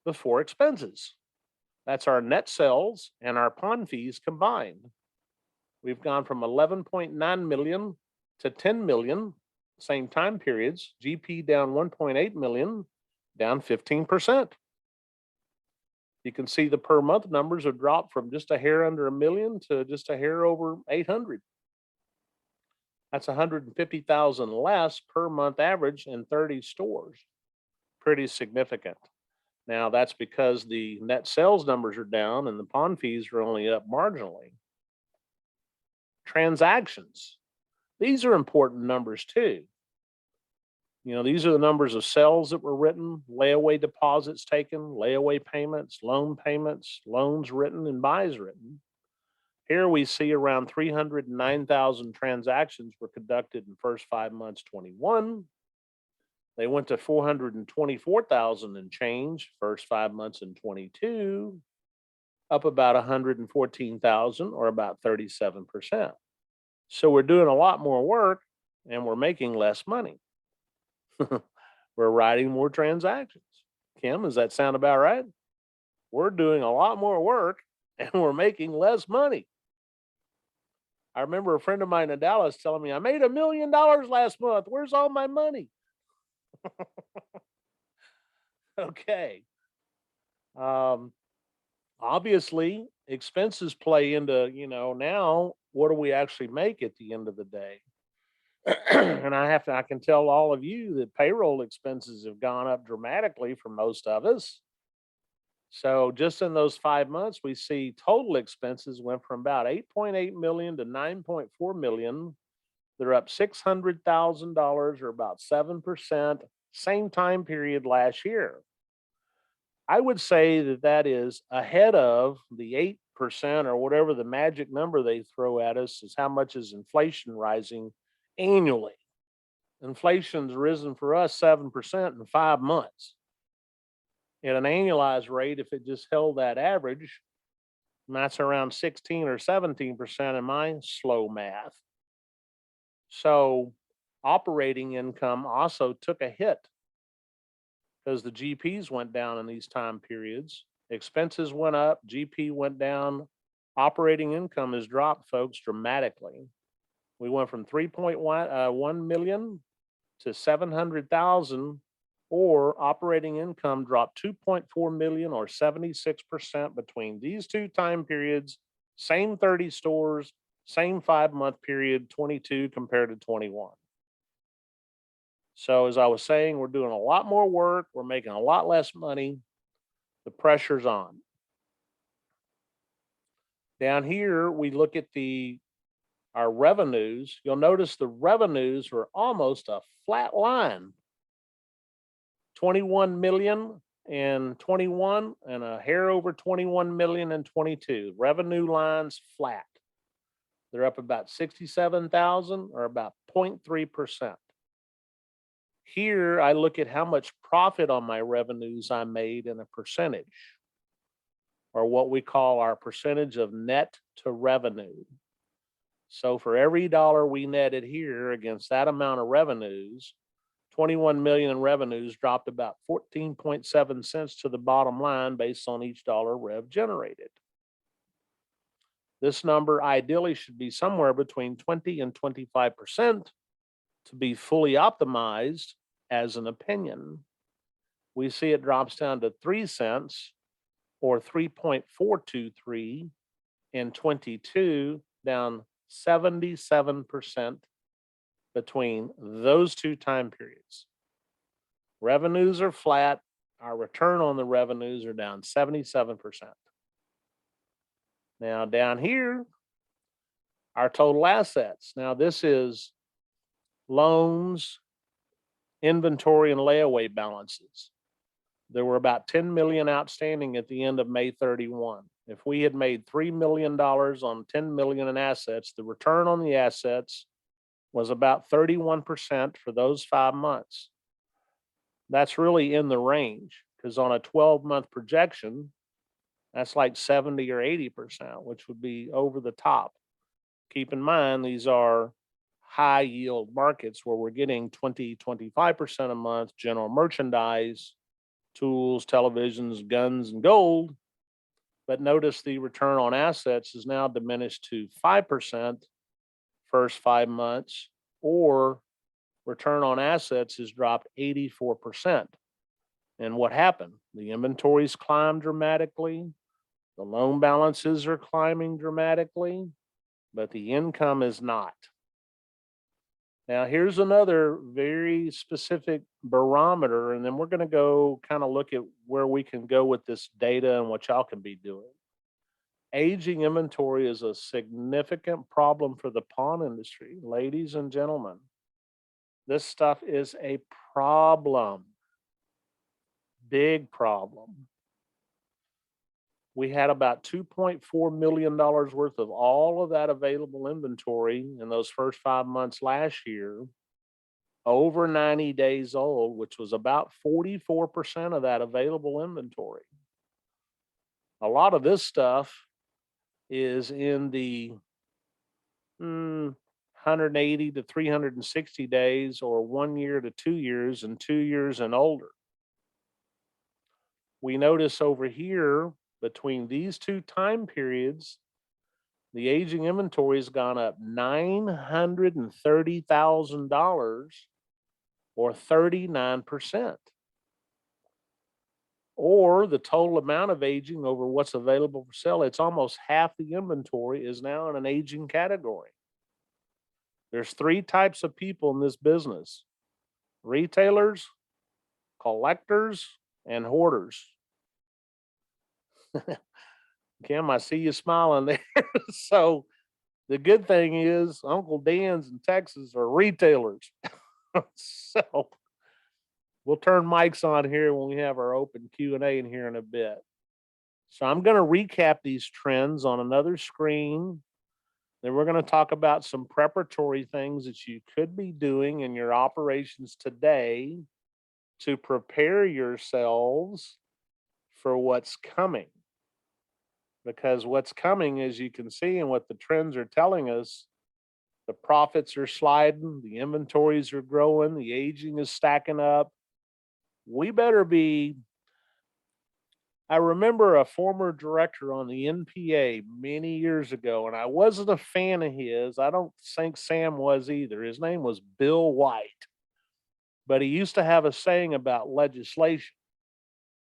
before expenses. That's our net sales and our pawn fees combined. We've gone from 11.9 million to 10 million, same time periods. GP down 1.8 million, down 15%. You can see the per month numbers have dropped from just a hair under a million to just a hair over 800. That's 150,000 less per month average in 30 stores. Pretty significant. Now, that's because the net sales numbers are down and the pawn fees are only up marginally. Transactions. These are important numbers too. These are the numbers of sales that were written, layaway deposits taken, layaway payments, loans written, and buys written. Here we see around 309,000 transactions were conducted in first 5 months 21. They went to 424,000 and change first 5 months in 22, up about 114,000 or about 37%. So we're doing a lot more work and we're making less money. We're writing more transactions. Kim, does that sound about right? We're doing a lot more work and we're making less money. I remember a friend of mine in Dallas telling me, I made $1 million last month. Where's all my money? Okay. Obviously, expenses play into, now what do we actually make at the end of the day? And I can tell all of you that payroll expenses have gone up dramatically for most of us. So just in those 5 months, we see total expenses went from about 8.8 million to 9.4 million. They're up $600,000 or about 7%, same time period last year. I would say that is ahead of the 8% or whatever the magic number they throw at us is how much is inflation rising annually. Inflation's risen for us 7% in 5 months. At an annualized rate, if it just held that average, that's around 16 or 17% in my slow math. So operating income also took a hit because the GPs went down in these time periods. Expenses went up, GP went down. Operating income has dropped, folks, dramatically. We went from 3.1 million to 700,000, or operating income dropped 2.4 million or 76% between these two time periods, same 30 stores, same 5-month period, 22 compared to 21. So as I was saying, we're doing a lot more work. We're making a lot less money. The pressure's on. Down here, we look at our revenues. You'll notice the revenues are almost a flat line. 21 million in 21 and a hair over 21 million in 22. Revenue lines flat. They're up about 67,000 or about 0.3%. Here, I look at how much profit on my revenues I made in a percentage, or what we call our percentage of net to revenue. So for every dollar we netted here against that amount of revenues, 21 million in revenues dropped about 14.7 cents to the bottom line based on each dollar rev generated. This number ideally should be somewhere between 20 and 25% to be fully optimized as an opinion. We see it drops down to 3 cents or 3.423 in 22, down 77% between those two time periods. Revenues are flat. Our return on the revenues are down 77%. Now down here, our total assets. Now this is loans, inventory, and layaway balances. There were about 10 million outstanding at the end of May 31. If we had made $3 million on 10 million in assets, the return on the assets was about 31% for those 5 months. That's really in the range, because on a 12-month projection, that's like 70 or 80%, which would be over the top. Keep in mind, these are high yield markets where we're getting 20, 25% a month, general merchandise, tools, televisions, guns, and gold. But notice the return on assets is now diminished to 5% first 5 months, or return on assets has dropped 84%. And what happened? The inventories climbed dramatically. The loan balances are climbing dramatically, but the income is not. Now, here's another very specific barometer, and then we're going to go kind of look at where we can go with this data and what y'all can be doing. Aging inventory is a significant problem for the pawn industry, ladies and gentlemen. This stuff is a problem, big problem. We had about $2.4 million worth of all of that available inventory in those first 5 months last year, over 90 days old, which was about 44% of that available inventory. A lot of this stuff is in the 180 to 360 days, or 1 year to 2 years, and 2 years and older. We notice over here, between these two time periods, the aging inventory has gone up $930,000, or 39%. Or the total amount of aging over what's available for sale, it's almost half the inventory is now in an aging category. There's 3 types of people in this business: retailers, collectors, and hoarders. Kim, I see you smiling there. So the good thing is Uncle Dan's in Texas are retailers. So we'll turn mics on here when we have our open Q&A in here in a bit. So I'm going to recap these trends on another screen. Then we're going to talk about some preparatory things that you could be doing in your operations today to prepare yourselves for what's coming. Because what's coming, as you can see, and what the trends are telling us, the profits are sliding, the inventories are growing, the aging is stacking up. We better be. I remember a former director on the NPA many years ago, and I wasn't a fan of his. I don't think Sam was either. His name was Bill White. But he used to have a saying about legislation.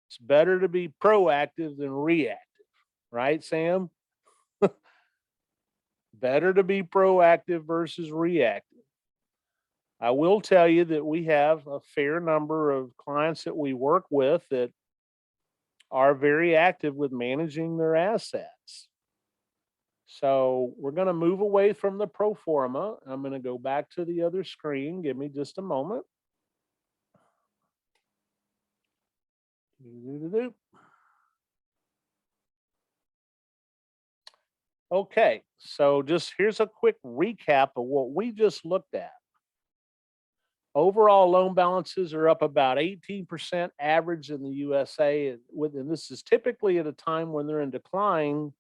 It's better to be proactive than reactive. Right, Sam? Better to be proactive versus reactive. I will tell you that we have a fair number of clients that we work with that are very active with managing their assets. So we're going to move away from the pro forma. I'm going to go back to the other screen. Give me just a moment. Okay, so just here's a quick recap of what we just looked at. Overall loan balances are up about 18% average in the USA, and this is typically at a time when they're in decline,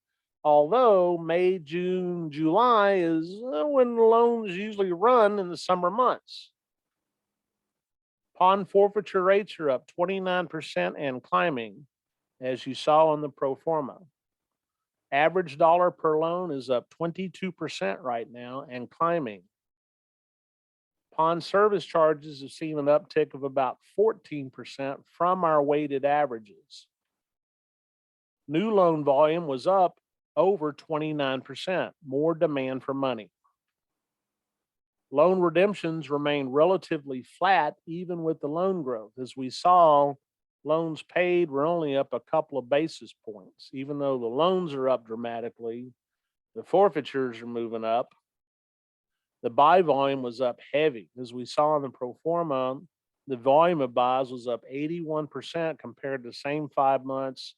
Although May, June, July is when loans usually run in the summer months. Pawn forfeiture rates are up 29% and climbing, as you saw on the pro forma. Average dollar per loan is up 22% right now and climbing. Pawn service charges have seen an uptick of about 14% from our weighted averages. New loan volume was up over 29%, more demand for money. Loan redemptions remain relatively flat even with the loan growth. As we saw, loans paid were only up a couple of basis points. Even though the loans are up dramatically, the forfeitures are moving up. The buy volume was up heavy. As we saw in the pro forma, the volume of buys was up 81% compared to the same 5 months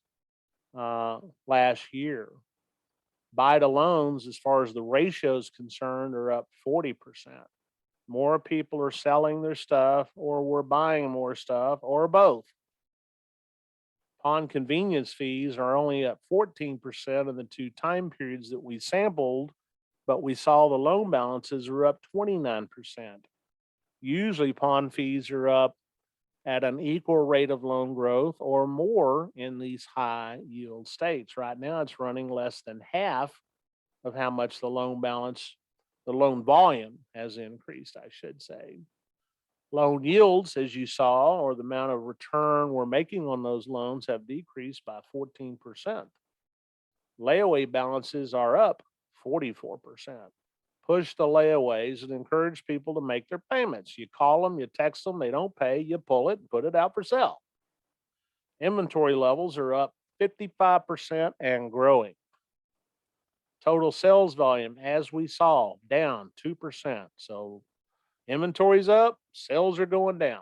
last year. Buy to loans, as far as the ratio is concerned, are up 40%. More people are selling their stuff, or we're buying more stuff, or both. Pawn convenience fees are only up 14% in the 2 time periods that we sampled, but we saw the loan balances are up 29%. Usually, pawn fees are up at an equal rate of loan growth or more in these high yield states. Right now, it's running less than half of how much the loan balance, the loan volume has increased, I should say. Loan yields, as you saw, or the amount of return we're making on those loans, have decreased by 14%. Layaway balances are up 44%. Push the layaways and encourage people to make their payments. You call them, you text them, they don't pay, you pull it, put it out for sale. Inventory levels are up 55% and growing. Total sales volume, as we saw, down 2%. So inventory's up, sales are going down.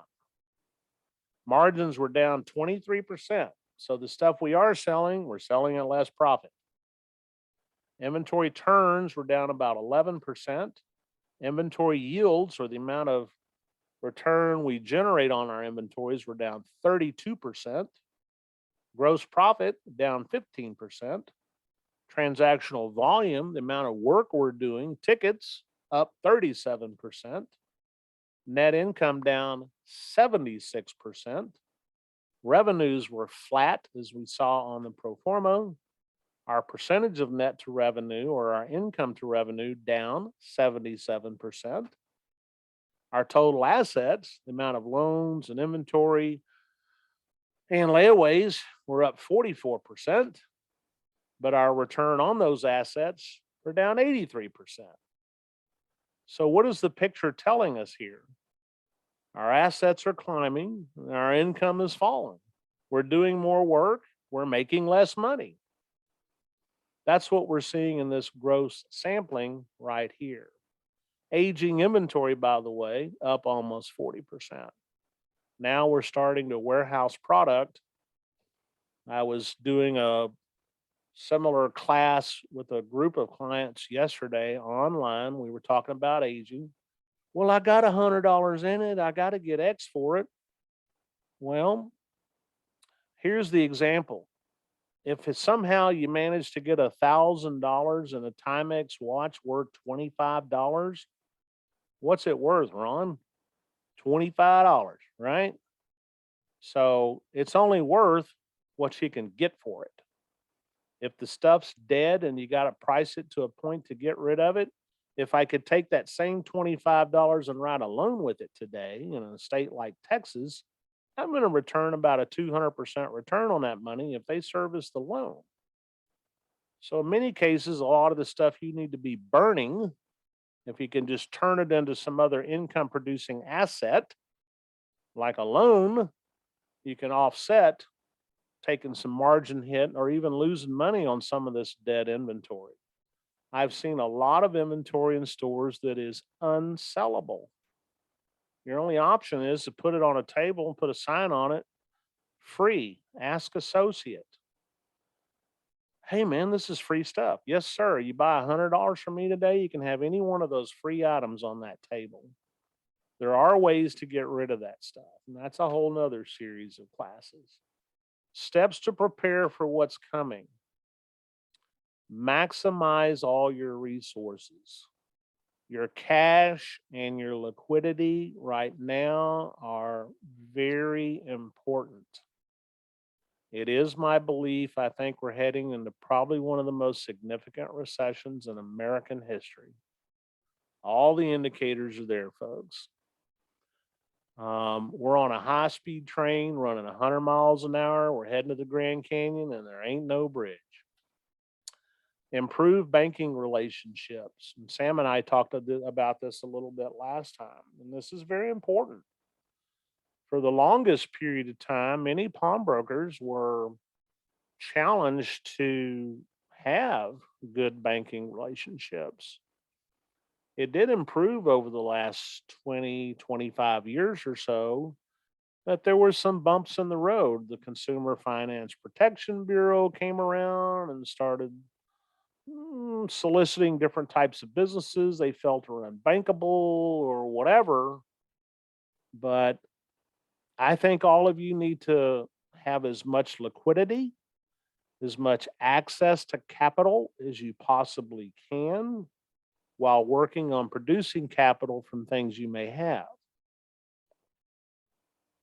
Margins were down 23%. So the stuff we are selling, we're selling at less profit. Inventory turns were down about 11%. Inventory yields, or the amount of return we generate on our inventories, were down 32%. Gross profit down 15%. Transactional volume, the amount of work we're doing, tickets up 37%. Net income down 76%. Revenues were flat, as we saw on the pro forma. Our percentage of net to revenue, or our income to revenue, down 77%. Our total assets, the amount of loans and inventory and layaways, were up 44%, but our return on those assets are down 83%. So what is the picture telling us here? Our assets are climbing, and our income is falling. We're doing more work, we're making less money. That's what we're seeing in this gross sampling right here. Aging inventory, by the way, up almost 40%. Now we're starting to warehouse product. I was doing a similar class with a group of clients yesterday online. We were talking about aging. Well, I got $100 in it. I got to get X for it. Well, here's the example. If somehow you manage to get $1,000 in a Timex watch worth $25, what's it worth, Ron? $25, right? So it's only worth what you can get for it. If the stuff's dead and you got to price it to a point to get rid of it, if I could take that same $25 and write a loan with it today in a state like Texas, I'm going to return about a 200% return on that money if they service the loan. So in many cases, a lot of the stuff you need to be burning, if you can just turn it into some other income producing asset, like a loan, you can offset taking some margin hit or even losing money on some of this dead inventory. I've seen a lot of inventory in stores that is unsellable. Your only option is to put it on a table and put a sign on it, free, ask associate. Hey man, this is free stuff. Yes, sir. You buy $100 from me today, you can have any one of those free items on that table. There are ways to get rid of that stuff, and that's a whole nother series of classes. Steps to prepare for what's coming. Maximize all your resources. Your cash and your liquidity right now are very important. It is my belief, I think we're heading into probably one of the most significant recessions in American history. All the indicators are there, folks. We're on a high speed train running 100 miles an hour. We're heading to the Grand Canyon and there ain't no bridge. Improve banking relationships. And Sam and I talked about this a little bit last time, and this is very important. For the longest period of time, many pawnbrokers were challenged to have good banking relationships. It did improve over the last 20, 25 years or so, but there were some bumps in the road. The Consumer Finance Protection Bureau came around and started soliciting different types of businesses they felt were unbankable or whatever. But I think all of you need to have as much liquidity, as much access to capital as you possibly can while working on producing capital from things you may have.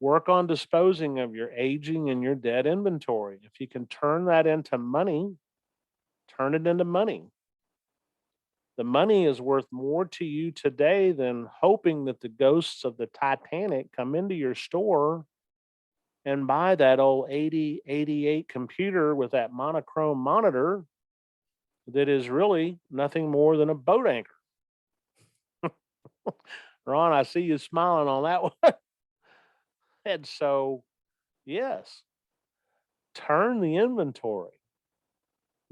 Work on disposing of your aging and your dead inventory. If you can turn that into money, turn it into money. The money is worth more to you today than hoping that the ghosts of the Titanic come into your store and buy that old 8088 computer with that monochrome monitor that is really nothing more than a boat anchor. Ron, I see you smiling on that one. And so, yes, turn the inventory,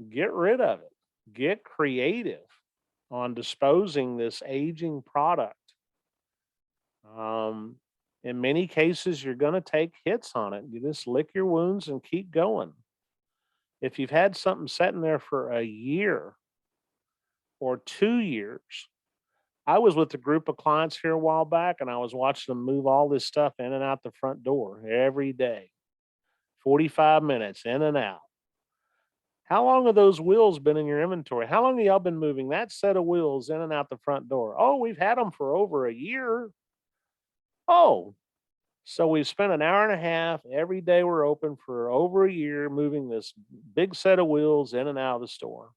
get rid of it, get creative on disposing this aging product. Um, in many cases, you're going to take hits on it. You just lick your wounds and keep going. If you've had something sitting there for a year or 2 years, I was with a group of clients here a while back and I was watching them move all this stuff in and out the front door every day, 45 minutes in and out. How long have those wheels been in your inventory? How long have y'all been moving that set of wheels in and out the front door? Oh, we've had them for over a year. Oh, so we've spent an hour and a half every day we're open for over a year moving this big set of wheels in and out of the store.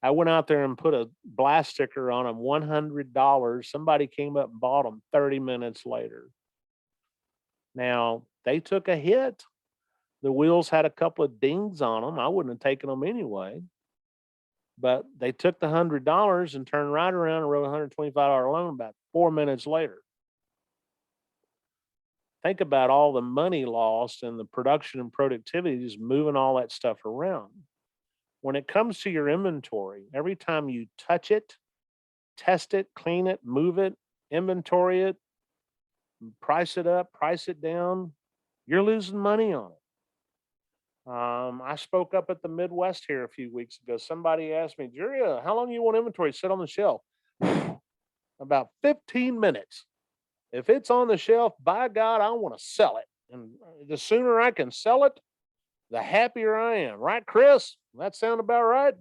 I went out there and put a blast sticker on them, $100. Somebody came up and bought them 30 minutes later. Now, they took a hit. The wheels had a couple of dings on them. I wouldn't have taken them anyway. But they took the $100 and turned right around and wrote a $125 loan about 4 minutes later. Think about all the money lost and the production and productivity just moving all that stuff around. When it comes to your inventory, every time you touch it, test it, clean it, move it, inventory it, price it up, price it down, you're losing money on it. I spoke up at the Midwest here a few weeks ago. Somebody asked me, Jerry, how long you want inventory to sit on the shelf? About 15 minutes. If it's on the shelf, by God, I want to sell it. And the sooner I can sell it, the happier I am. Right, Chris? That sound about right?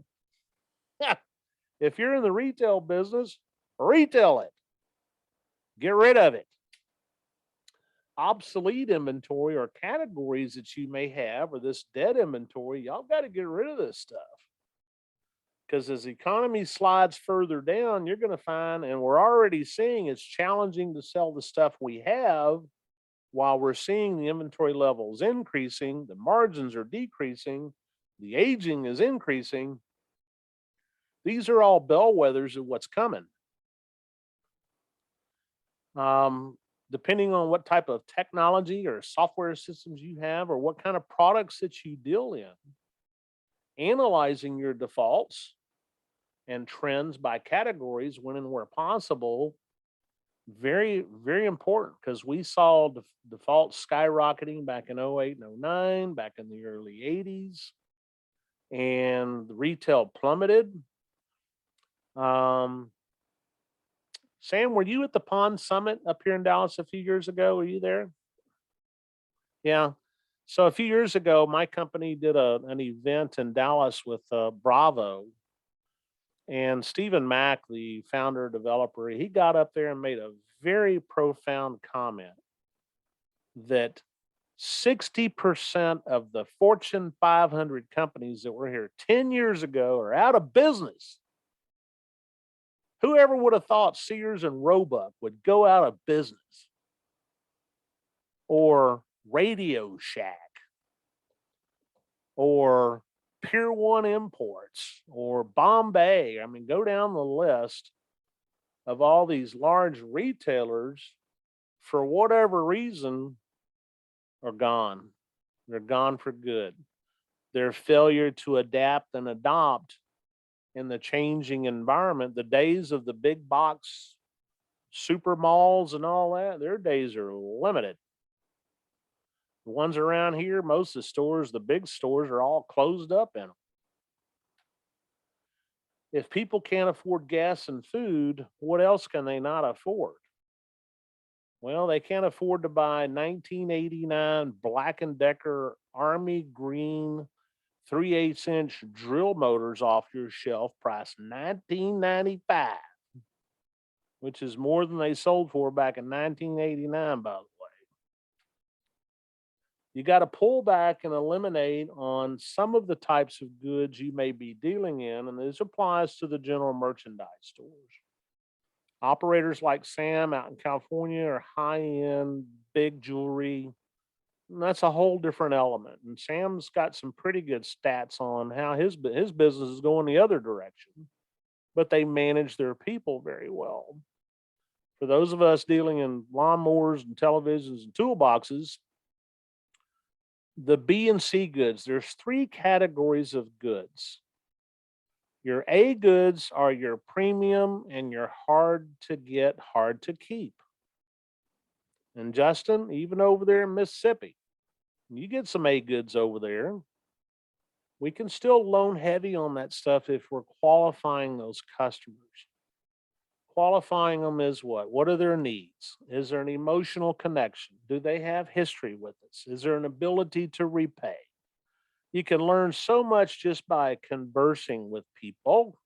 If you're in the retail business, retail it. Get rid of it. Obsolete inventory or categories that you may have or this dead inventory, y'all got to get rid of this stuff. Because as the economy slides further down, you're going to find, and we're already seeing it's challenging to sell the stuff we have while we're seeing the inventory levels increasing, the margins are decreasing, the aging is increasing. These are all bellwethers of what's coming. Depending on what type of technology or software systems you have or what kind of products that you deal in, analyzing your defaults and trends by categories when and where possible, very, very important because we saw defaults skyrocketing back in 08 and 09, back in the early 80s, and the retail plummeted. Sam, were you at the Pawn Summit up here in Dallas a few years ago? Were you there? Yeah. So a few years ago, my company did an event in Dallas with Bravo, and Stephen Mack, the founder developer, he got up there and made a very profound comment that 60% of the Fortune 500 companies that were here 10 years ago are out of business. Whoever would have thought Sears and Roebuck would go out of business? Or Radio Shack, or Pier 1 Imports, or Bombay. I mean, go down the list of all these large retailers, for whatever reason, are gone. They're gone for good. Their failure to adapt and adopt in the changing environment, the days of the big box super malls and all that, their days are limited. The ones around here, most of the stores, the big stores, are all closed up in them. If people can't afford gas and food, what else can they not afford? Well, they can't afford to buy 1989 Black& Decker Army Green 3/8-inch drill motors off your shelf, priced $19.95, which is more than they sold for back in 1989, by the way. You got to pull back and eliminate on some of the types of goods you may be dealing in, and this applies to the general merchandise stores. Operators like Sam out in California are high end, big jewelry. And that's a whole different element. And Sam's got some pretty good stats on how his business is going the other direction, but they manage their people very well. For those of us dealing in lawnmowers and televisions and toolboxes, the B and C goods, there's three categories of goods. Your A goods are your premium and your hard to get, hard to keep. And Justin, even over there in Mississippi, you get some A goods over there. We can still loan heavy on that stuff if we're qualifying those customers. Qualifying them is what? What are their needs? Is there an emotional connection? Do they have history with us? Is there an ability to repay? You can learn so much just by conversing with people.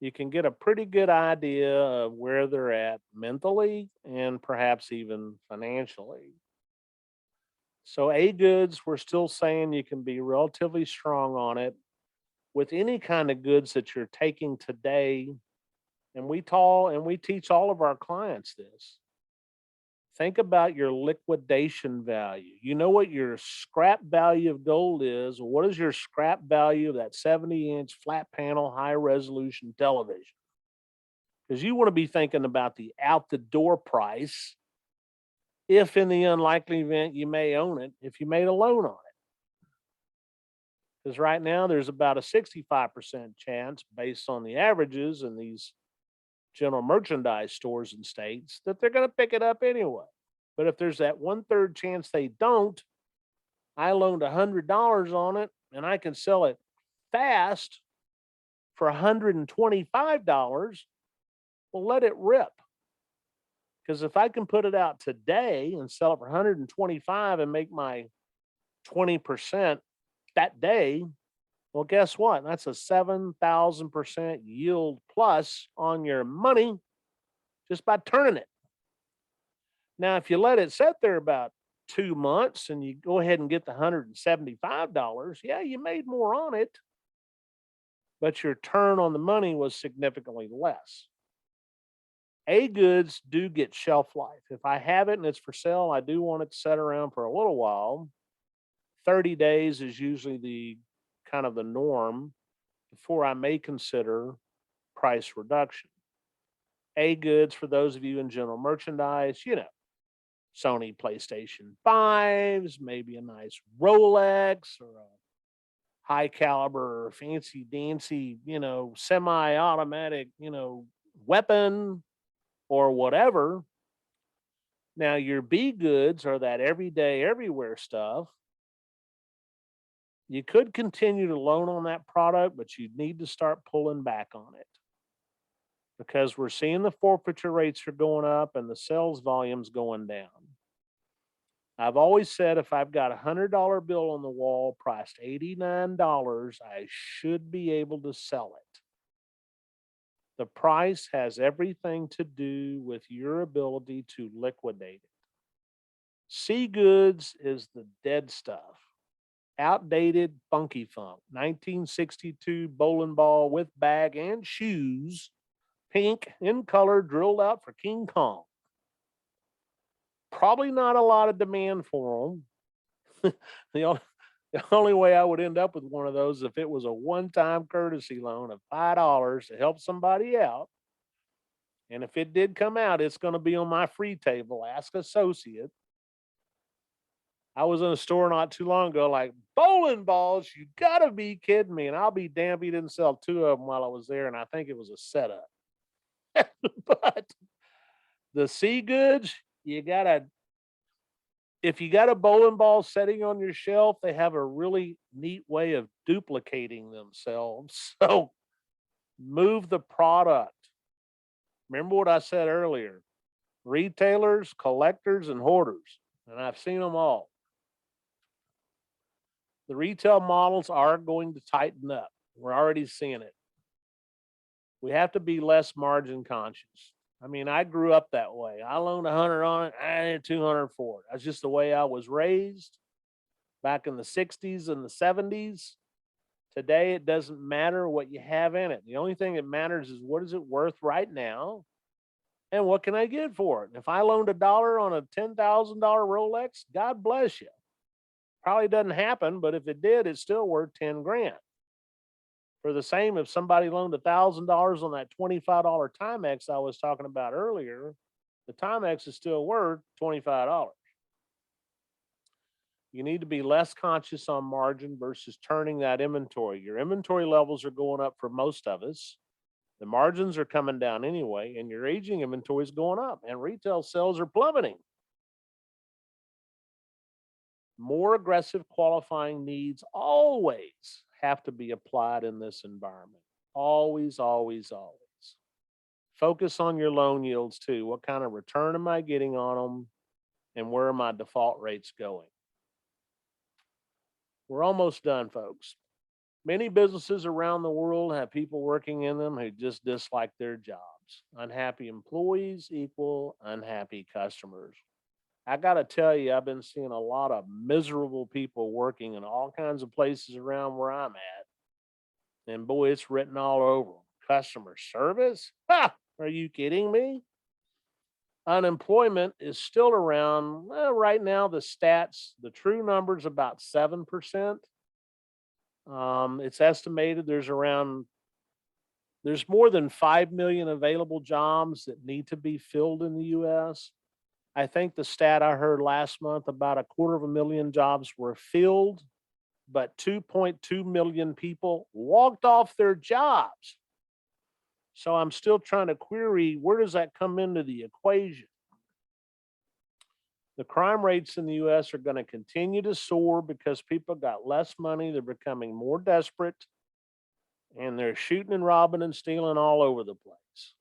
You can get a pretty good idea of where they're at mentally and perhaps even financially. So, A goods, we're still saying you can be relatively strong on it with any kind of goods that you're taking today. And we teach all of our clients this. Think about your liquidation value. You know what your scrap value of gold is. What is your scrap value of that 70-inch flat panel high resolution television? Because you want to be thinking about the out the door price, if in the unlikely event you may own it, if you made a loan on it. Because right now there's about a 65% chance, based on the averages in these general merchandise stores and states, that they're going to pick it up anyway. But if there's that 1/3 chance they don't, I loaned $100 on it and I can sell it fast for $125. Well, let it rip. Because if I can put it out today and sell it for 125 and make my 20% that day, well, guess what? That's a 7,000% yield plus on your money just by turning it. Now, if you let it sit there about 2 months and you go ahead and get the $175, yeah, you made more on it, but your turn on the money was significantly less. A goods do get shelf life. If I have it and it's for sale, I do want it to sit around for a little while. 30 days is usually the kind of the norm before I may consider price reduction. A goods, for those of you in general merchandise, Sony PlayStation 5s, maybe a nice Rolex or a high caliber, fancy dancy, semi automatic, weapon or whatever. Now, your B goods are that everyday, everywhere stuff. You could continue to loan on that product, but you need to start pulling back on it because we're seeing the forfeiture rates are going up and the sales volumes going down. I've always said if I've got $100 bill on the wall priced $89, I should be able to sell it. The price has everything to do with your ability to liquidate it. C goods is the dead stuff. Outdated funky funk. 1962 bowling ball with bag and shoes, pink in color, drilled out for King Kong. Probably not a lot of demand for them. The only way I would end up with one of those if it was a one-time courtesy loan of $5 to help somebody out. And if it did come out, it's going to be on my free table. Ask associate. I was in a store not too long ago, like, bowling balls, you gotta be kidding me. And I'll be damned if he didn't sell two of them while I was there. And I think it was a setup. But the C goods, you gotta, if you got a bowling ball sitting on your shelf, they have a really neat way of duplicating themselves. So move the product. Remember what I said earlier, retailers, collectors, and hoarders. And I've seen them all. The retail models are going to tighten up. We're already seeing it. We have to be less margin conscious. I mean, I grew up that way. I loaned 100 on it. I had 200 for it. That's just the way I was raised back in the 60s and the 70s. Today, it doesn't matter what you have in it. The only thing that matters is what is it worth right now and what can I get for it? And if I loaned $1 on a $10,000 Rolex, God bless you. Probably doesn't happen, but if it did, it's still worth 10 grand. For the same, if somebody loaned $1,000 on that $25 Timex I was talking about earlier, the Timex is still worth $25. You need to be less conscious on margin versus turning that inventory. Your inventory levels are going up for most of us. The margins are coming down anyway, and your aging inventory is going up, and retail sales are plummeting. More aggressive qualifying needs always have to be applied in this environment. Always, always, always. Focus on your loan yields too. What kind of return am I getting on them? And where are my default rates going? We're almost done, folks. Many businesses around the world have people working in them who just dislike their jobs. Unhappy employees equal unhappy customers. I got to tell you, I've been seeing a lot of miserable people working in all kinds of places around where I'm at. And boy, it's written all over them. Customer service? Ha! Are you kidding me? Unemployment is still around, well, right now, the stats, the true number's about 7%. It's estimated there's more than 5 million available jobs that need to be filled in the US. I think the stat I heard last month, about 250,000 jobs were filled, but 2.2 million people walked off their jobs. So I'm still trying to query, where does that come into the equation? The crime rates in the US are going to continue to soar because people got less money. They're becoming more desperate, and they're shooting and robbing and stealing all over the place.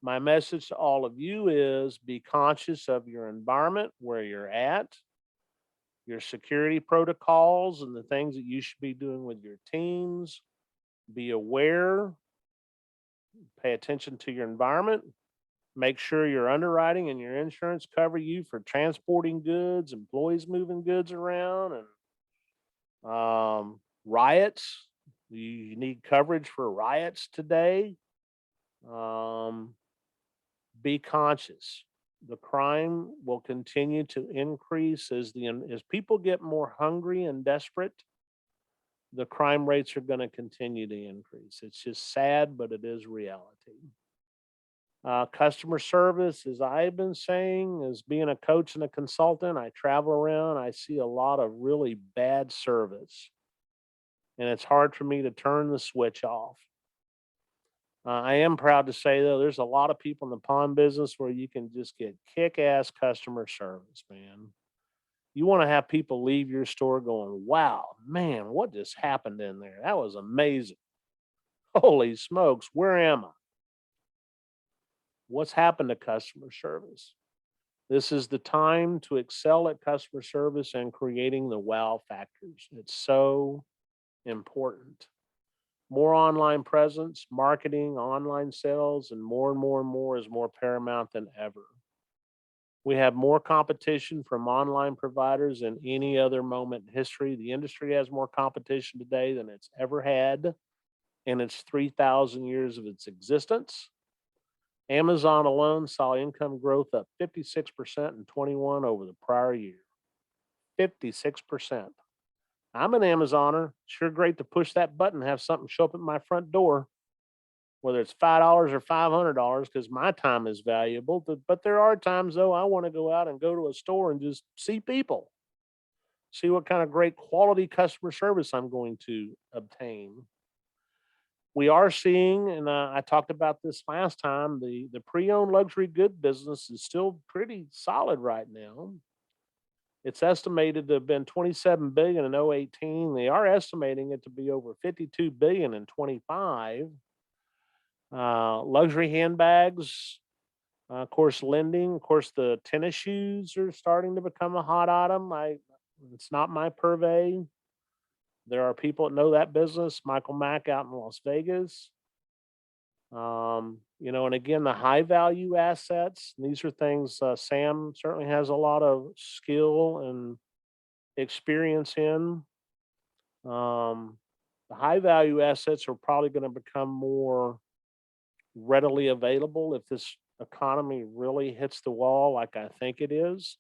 My message to all of you is be conscious of your environment, where you're at, your security protocols, and the things that you should be doing with your teams. Be aware, pay attention to your environment. Make sure your underwriting and your insurance cover you for transporting goods, employees moving goods around, and riots. You need coverage for riots today. Be conscious. The crime will continue to increase as people get more hungry and desperate. The crime rates are going to continue to increase. It's just sad, but it is reality. Customer service, as I've been saying, as being a coach and a consultant, I travel around, I see a lot of really bad service. And it's hard for me to turn the switch off. I am proud to say, though, there's a lot of people in the pawn business where you can just get kick-ass customer service, man. You want to have people leave your store going, wow, man, what just happened in there? That was amazing. Holy smokes, where am I? What's happened to customer service? This is the time to excel at customer service and creating the wow factors. It's so important. More online presence, marketing, online sales, and more is more paramount than ever. We have more competition from online providers than any other moment in history. The industry has more competition today than it's ever had in its 3,000 years of its existence. Amazon alone saw income growth up 56% in 21 over the prior year. 56%. I'm an Amazoner. Sure great to push that button, have something show up at my front door, whether it's $5 or $500, because my time is valuable. But there are times, though, I want to go out and go to a store and just see people, see what kind of great quality customer service I'm going to obtain. We are seeing, and I talked about this last time, the pre-owned luxury good business is still pretty solid right now. It's estimated to have been 27 billion in 018. They are estimating it to be over 52 billion in 25. Luxury handbags, of course, lending, of course, the tennis shoes are starting to become a hot item. It's not my purvey. There are people that know that business. Michael Mack out in Las Vegas. And again, the high value assets. These are things Sam certainly has a lot of skill and experience in. The high value assets are probably going to become more readily available if this economy really hits the wall like I think it is.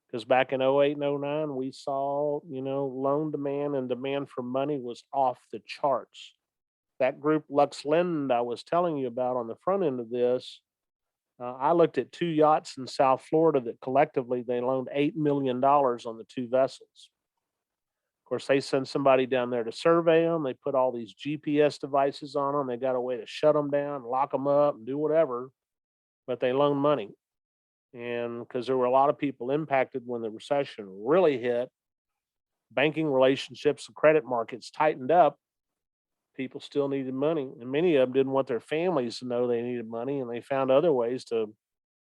Because back in 08 and 09, we saw, loan demand and demand for money was off the charts. That group Lux Lend I was telling you about on the front end of this, I looked at 2 yachts in South Florida that collectively they loaned $8 million on the 2 vessels. Of course, they send somebody down there to survey them. They put all these GPS devices on them. They got a way to shut them down, lock them up, and do whatever, but they loan money. And because there were a lot of people impacted when the recession really hit, banking relationships and credit markets tightened up. People still needed money, and many of them didn't want their families to know they needed money, and they found other ways to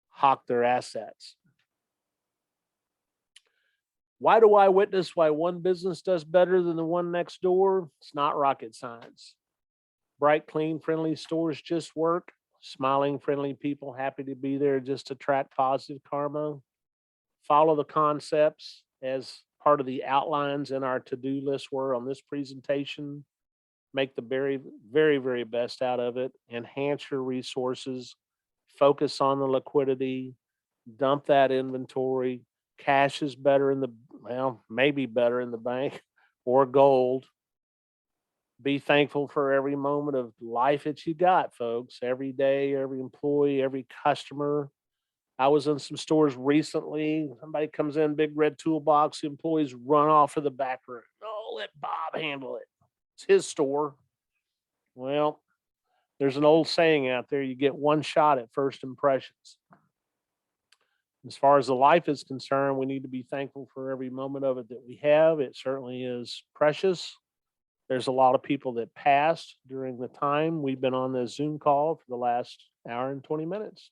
hawk their assets. Why do I witness why one business does better than the one next door? It's not rocket science. Bright, clean, friendly stores just work. Smiling, friendly people happy to be there just attract positive karma. Follow the concepts as part of the outlines in our to-do list were on this presentation. Make the very, very, very best out of it. Enhance your resources. Focus on the liquidity. Dump that inventory. Cash is better maybe better in the bank or gold. Be thankful for every moment of life that you got, folks. Every day, every employee, every customer. I was in some stores recently. Somebody comes in, big red toolbox. The employees run off to the back room. Oh, let Bob handle it. It's his store. Well, there's an old saying out there, you get one shot at first impressions. As far as the life is concerned, we need to be thankful for every moment of it that we have. It certainly is precious. There's a lot of people that passed during the time we've been on this Zoom call for the last hour and 20 minutes.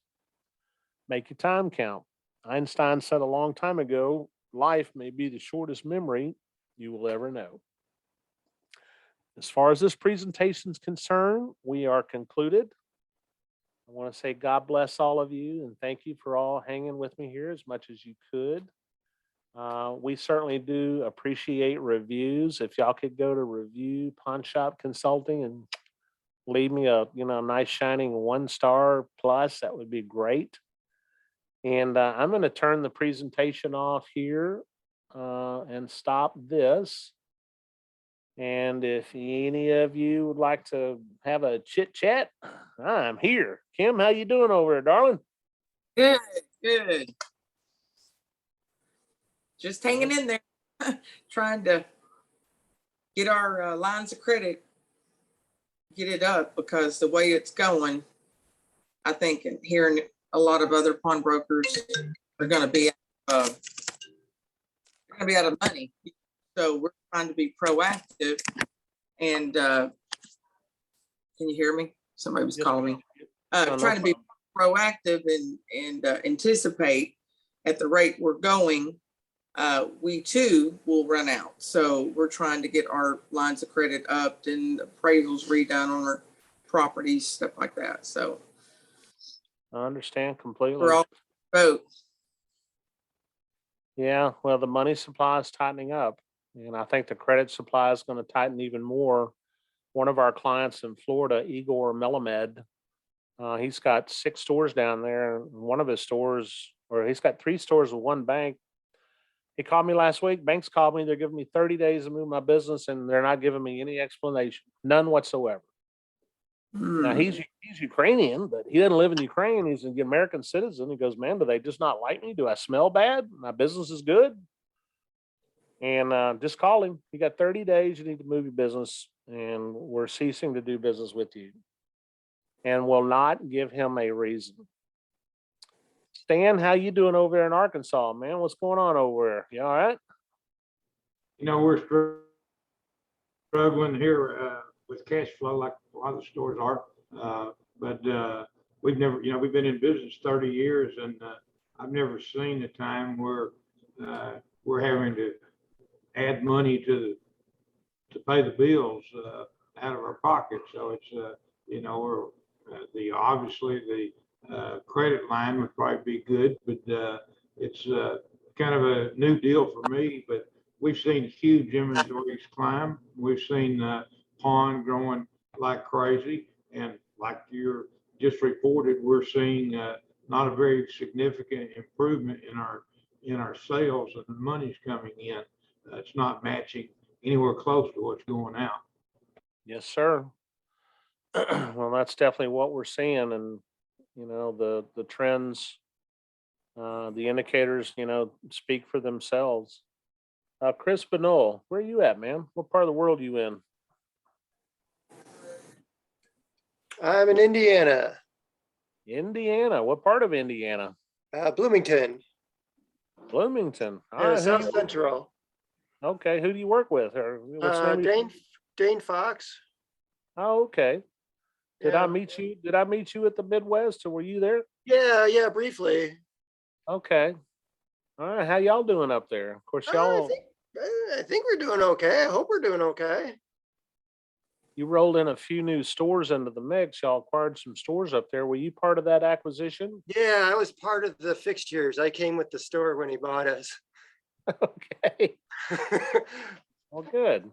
Make your time count. Einstein said a long time ago, life may be the shortest memory you will ever know. As far as this presentation is concerned, we are concluded. I want to say God bless all of you and thank you for all hanging with me here as much as you could. We certainly do appreciate reviews. If y'all could go to review Pawnshop Consulting and leave me a nice shining 1-star plus, that would be great. And I'm going to turn the presentation off here and stop this. And if any of you would like to have a chit chat, I'm here. Kim, how you doing over there, darling? Good, good. Just hanging in there, trying to get our lines of credit, get it up, because the way it's going, I think hearing a lot of other pawnbrokers are going to be out of money. So we're trying to be proactive. And can you hear me? Somebody was calling me. Trying to be proactive and anticipate at the rate we're going, we too will run out. So we're trying to get our lines of credit up and appraisals redone on our properties, stuff like that. So I understand completely. we're all boat. Yeah, well, the money supply is tightening up, and I think the credit supply is going to tighten even more. One of our clients in Florida, Igor Melamed, he's got 6 stores down there. And one of his stores, or he's got 3 stores with one bank. He called me last week. Banks called me. They're giving me 30 days to move my business, and they're not giving me any explanation, none whatsoever. Now he's Ukrainian, but he doesn't live in Ukraine. He's an American citizen. He goes, man, do they just not like me? Do I smell bad? My business is good. And just call him. You got 30 days. You need to move your business, and we're ceasing to do business with you. And will not give him a reason. Stan, how you doing over there in Arkansas, man? What's going on over there? You all right? You know, we're struggling here with cash flow like a lot of stores are. But we've never, you know, we've been in business 30 years, and I've never seen a time where we're having to add money to pay the bills out of our pocket. So it's, you know, we're obviously the credit line would probably be good, but it's kind of a new deal for me. But we've seen huge inventories climb. We've seen pawn growing like crazy, and like you're just reported, we're seeing not a very significant improvement in our sales, and the money's coming in. It's not matching anywhere close to what's going out. Yes, sir. Well, that's definitely what we're seeing, and you know the trends, the indicators, you know, speak for themselves. Chris Benoit, where are you at, man? What part of the world are you in? I'm in Indiana, Indiana. What part of Indiana? Bloomington, Bloomington. All right. Who do South you, Central. okay. Who do you work with? Or what's the name of your- Dane Fox. Oh, okay. Did Yeah. I meet you? Did I meet you at the Midwest, or were you there? Yeah, briefly. Okay. All right. How y'all doing up there? Of course, I y'all. think we're doing okay. I hope we're doing okay. You rolled in a few new stores into the mix. Y'all acquired some stores up there. Were you part of that acquisition? Yeah, I was part of the fixtures. I came with the store when he bought us. Okay. Well, good.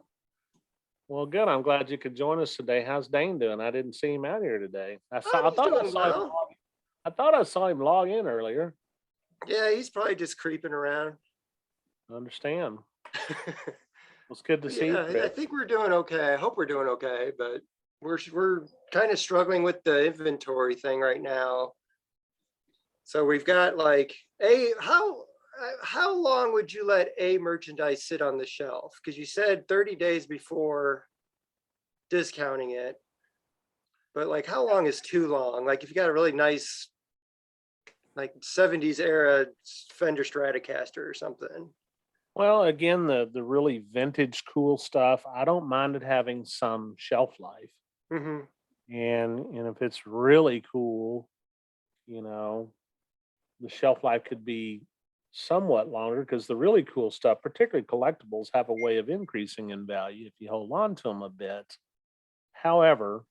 Well, good. I'm glad you could join us today. How's Dane doing? I didn't see him out here today. I Oh, he's thought I doing saw him. well. I thought I saw him log in earlier. Yeah, he's probably just creeping around. I understand. Well, it's good to see you, Yeah, I Chris. think we're doing okay. I hope we're doing okay, but we're kind of struggling with the inventory thing right now. So we've got like how long would you let a merchandise sit on the shelf? Because you said 30 days before discounting it, but like how long is too long? Like if you got a really nice like 70s era Fender Stratocaster or something. Well, again, the really vintage cool stuff, I don't mind it having some shelf life. Mm-hmm. And if it's really cool, you know, the shelf life could be somewhat longer, because the really cool stuff, particularly collectibles, have a way of increasing in value if you hold on to them a bit. However,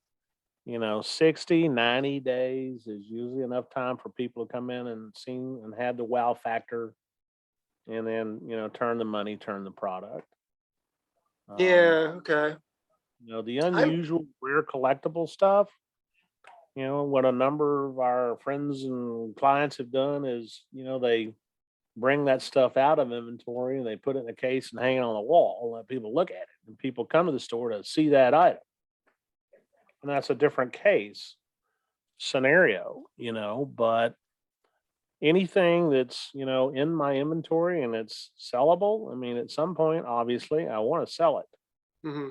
you know, 60, 90 days is usually enough time for people to come in and see and have the wow factor, and then, you know, turn the money, turn the product. Yeah, okay. You know, the unusual rare collectible stuff, you know, what a number of our friends and clients have done is, you know, they bring that stuff out of inventory and they put it in a case and hang it on the wall and let people look at it. And people come to the store to see that item. And that's a different case scenario, you know, but anything that's, you know, in my inventory and it's sellable, I mean, at some point, obviously, I want to sell it. Mm-hmm.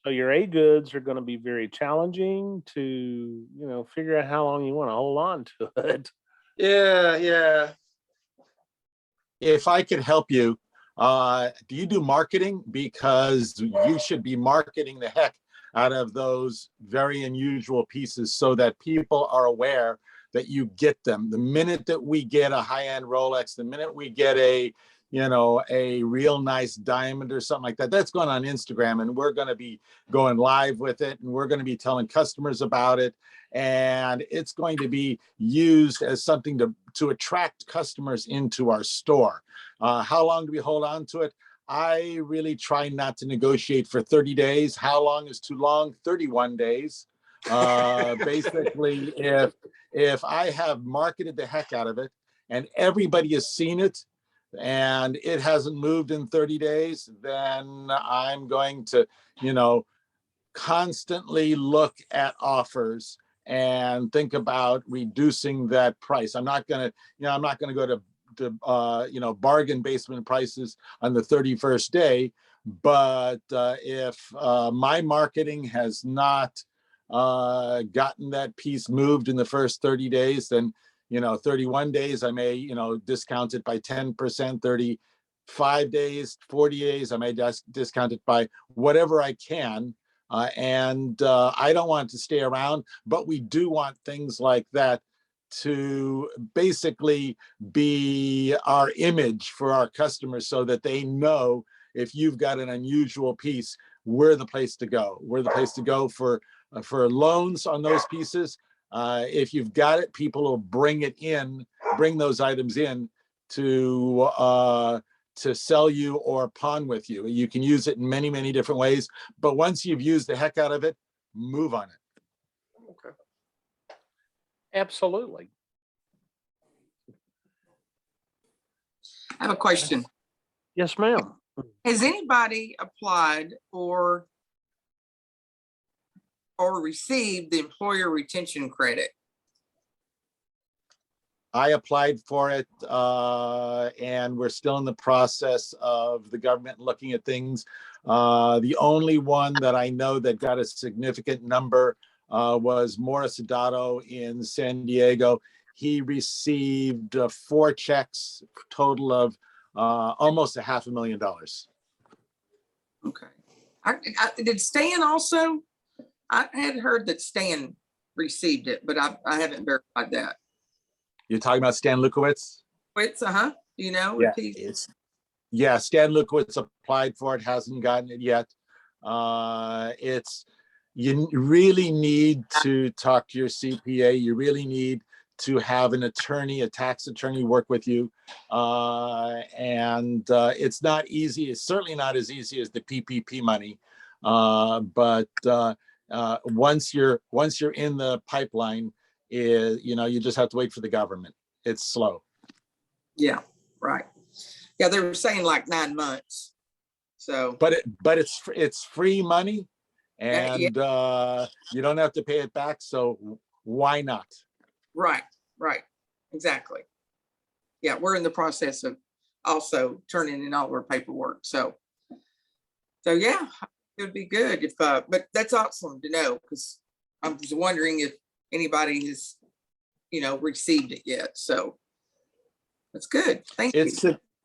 So your A goods are going to be very challenging to, you know, figure out how long you want to hold on to it. Yeah. If I could help you, do you do marketing? Because you should be marketing the heck out of those very unusual pieces so that people are aware that you get them. The minute that we get a high-end Rolex, the minute we get a, you know, a real nice diamond or something like that, that's going on Instagram, and we're going to be going live with it, and we're going to be telling customers about it, and it's going to be used as something to attract customers into our store. How long do we hold on to it? I really try not to negotiate for 30 days. How long is too long? 31 days. Basically, if I have marketed the heck out of it and everybody has seen it and it hasn't moved in 30 days, then I'm going to, you know, constantly look at offers and think about reducing that price. I'm not going to, you know, I'm not going to go to you know, bargain basement prices on the 31st day. But if my marketing has not gotten that piece moved in the first 30 days, then, you know, 31 days, I may, you know, discount it by 10%, 35 days, 40 days, I may just discount it by whatever I can. And I don't want it to stay around, but we do want things like that to basically be our image for our customers, so that they know if you've got an unusual piece, we're the place to go. We're the place to go for loans on those pieces. If you've got it, people will bring those items in to sell you or pawn with you. You can use it in many, many different ways, but once you've used the heck out of it, move on it. Okay. Absolutely. I have a question. Yes, ma'am. Has anybody applied or received the employer retention credit? I applied for it, and we're still in the process of the government looking at things. The only one that I know that got a significant number was Morris Adato in San Diego. He received 4 checks, total of almost $500,000. Okay. Did Stan also? I had heard that Stan received it, but I haven't verified that. You're talking about Stan Lukowitz? It's you know, Yeah, if he's Stan Lukowitz applied for it, hasn't gotten it yet. You really need to talk to your CPA. You really need to have an attorney, a tax attorney, work with you. And it's not easy. It's certainly not as easy as the PPP money. But once you're in the pipeline, you know, you just have to wait for the government. It's slow. yeah, right. Yeah, they were saying like 9 months. So, But it's free money, and yeah. you don't have to pay it back. So why not? Right, exactly. Yeah, we're in the process of also turning in all our paperwork. So yeah, it would be good if, but that's awesome to know, because I was wondering if anybody has, you know, received it yet. So that's good. Thank you.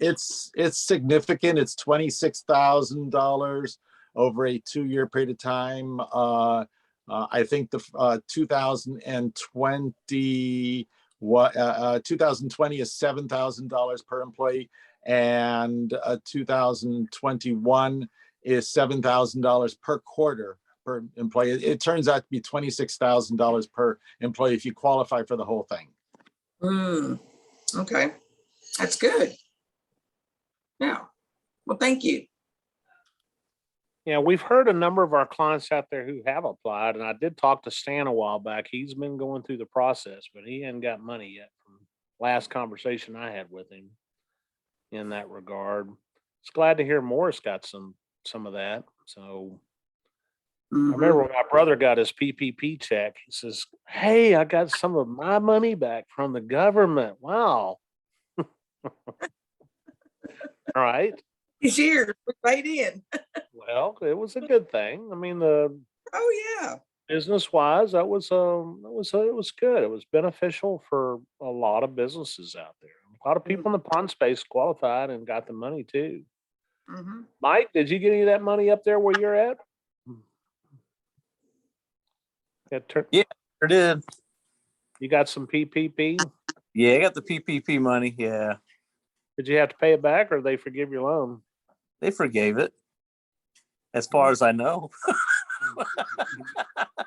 It's significant. It's $26,000 over a 2-year period of time. I think the 2020 is $7,000 per employee, and 2021 is $7,000 per quarter per employee. It turns out to be $26,000 per employee if you qualify for the whole thing. Okay, that's good. Yeah. Well, thank you. Yeah, we've heard a number of our clients out there who have applied, and I did talk to Stan a while back. He's been going through the process, but he hadn't got money yet from last conversation I had with him in that regard. It's glad to hear Morris got some of that. So I remember when my brother got his PPP check, he says, "Hey, I got some of my money back from the government." Wow. All right. This year, we paid in. Well, it was a good thing. I mean, Oh, yeah. business wise, it was good. It was beneficial for a lot of businesses out there. A lot of people in the pawn space qualified and got the money too. Mm-hmm. Mike, did you get any of that money up there where you're at? Yeah, sure did. You got some PPP? Yeah, I got the PPP money. Yeah, Did you have to pay it back or they forgive your loan? they forgave it, as far as I know.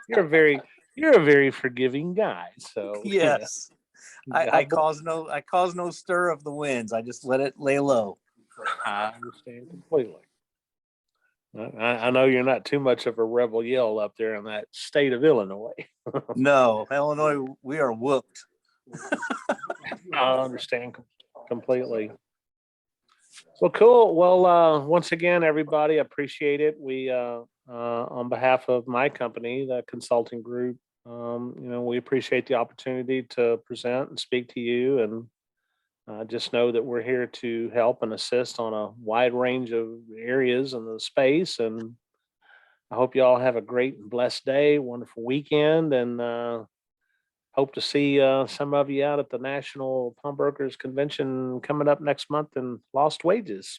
You're a very forgiving guy. So yeah. Yes, I cause no stir of the winds. I just let it lay low. I understand completely. I know you're not too much of a rebel yell up there in that state of Illinois. No, Illinois, we are whooped. I understand completely. Well, cool. Well, once again, everybody, I appreciate it. We, on behalf of my company, the consulting group, we appreciate the opportunity to present and speak to you, and just know that we're here to help and assist on a wide range of areas in the space. And I hope you all have a great and blessed day, wonderful weekend, and hope to see some of you out at the National Pawnbrokers Convention coming up next month in Lost Wages.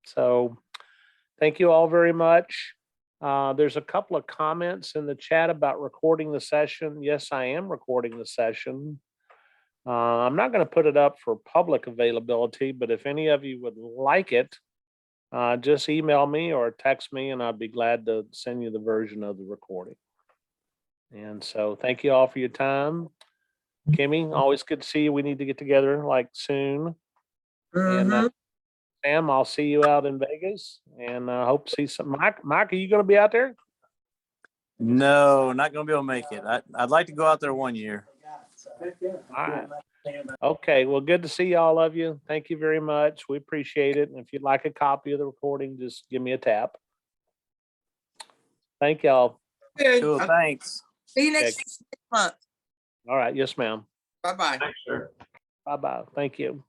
So thank you all very much. There's a couple of comments in the chat about recording the session. Yes, I am recording the session. I'm not going to put it up for public availability, but if any of you would like it, just email me or text me and I'd be glad to send you the version of the recording. And so thank you all for your time. Kimmy, always good to see you. We need to get together like soon. And Mhm. Sam, I'll see you out in Vegas and I hope to see some. Mike, are you going to be out there? No, not gonna be able to make it. I'd like to go out there one year. All right. Okay. Well, good to see all of you. Thank you very much. We appreciate it. And if you'd like a copy of the recording, just give me a tap. Thank y'all. Good. Cool, I'll thanks. see you next month. All right. Yes, ma'am. Bye-bye. Thanks, sir. Bye-bye. Thank you.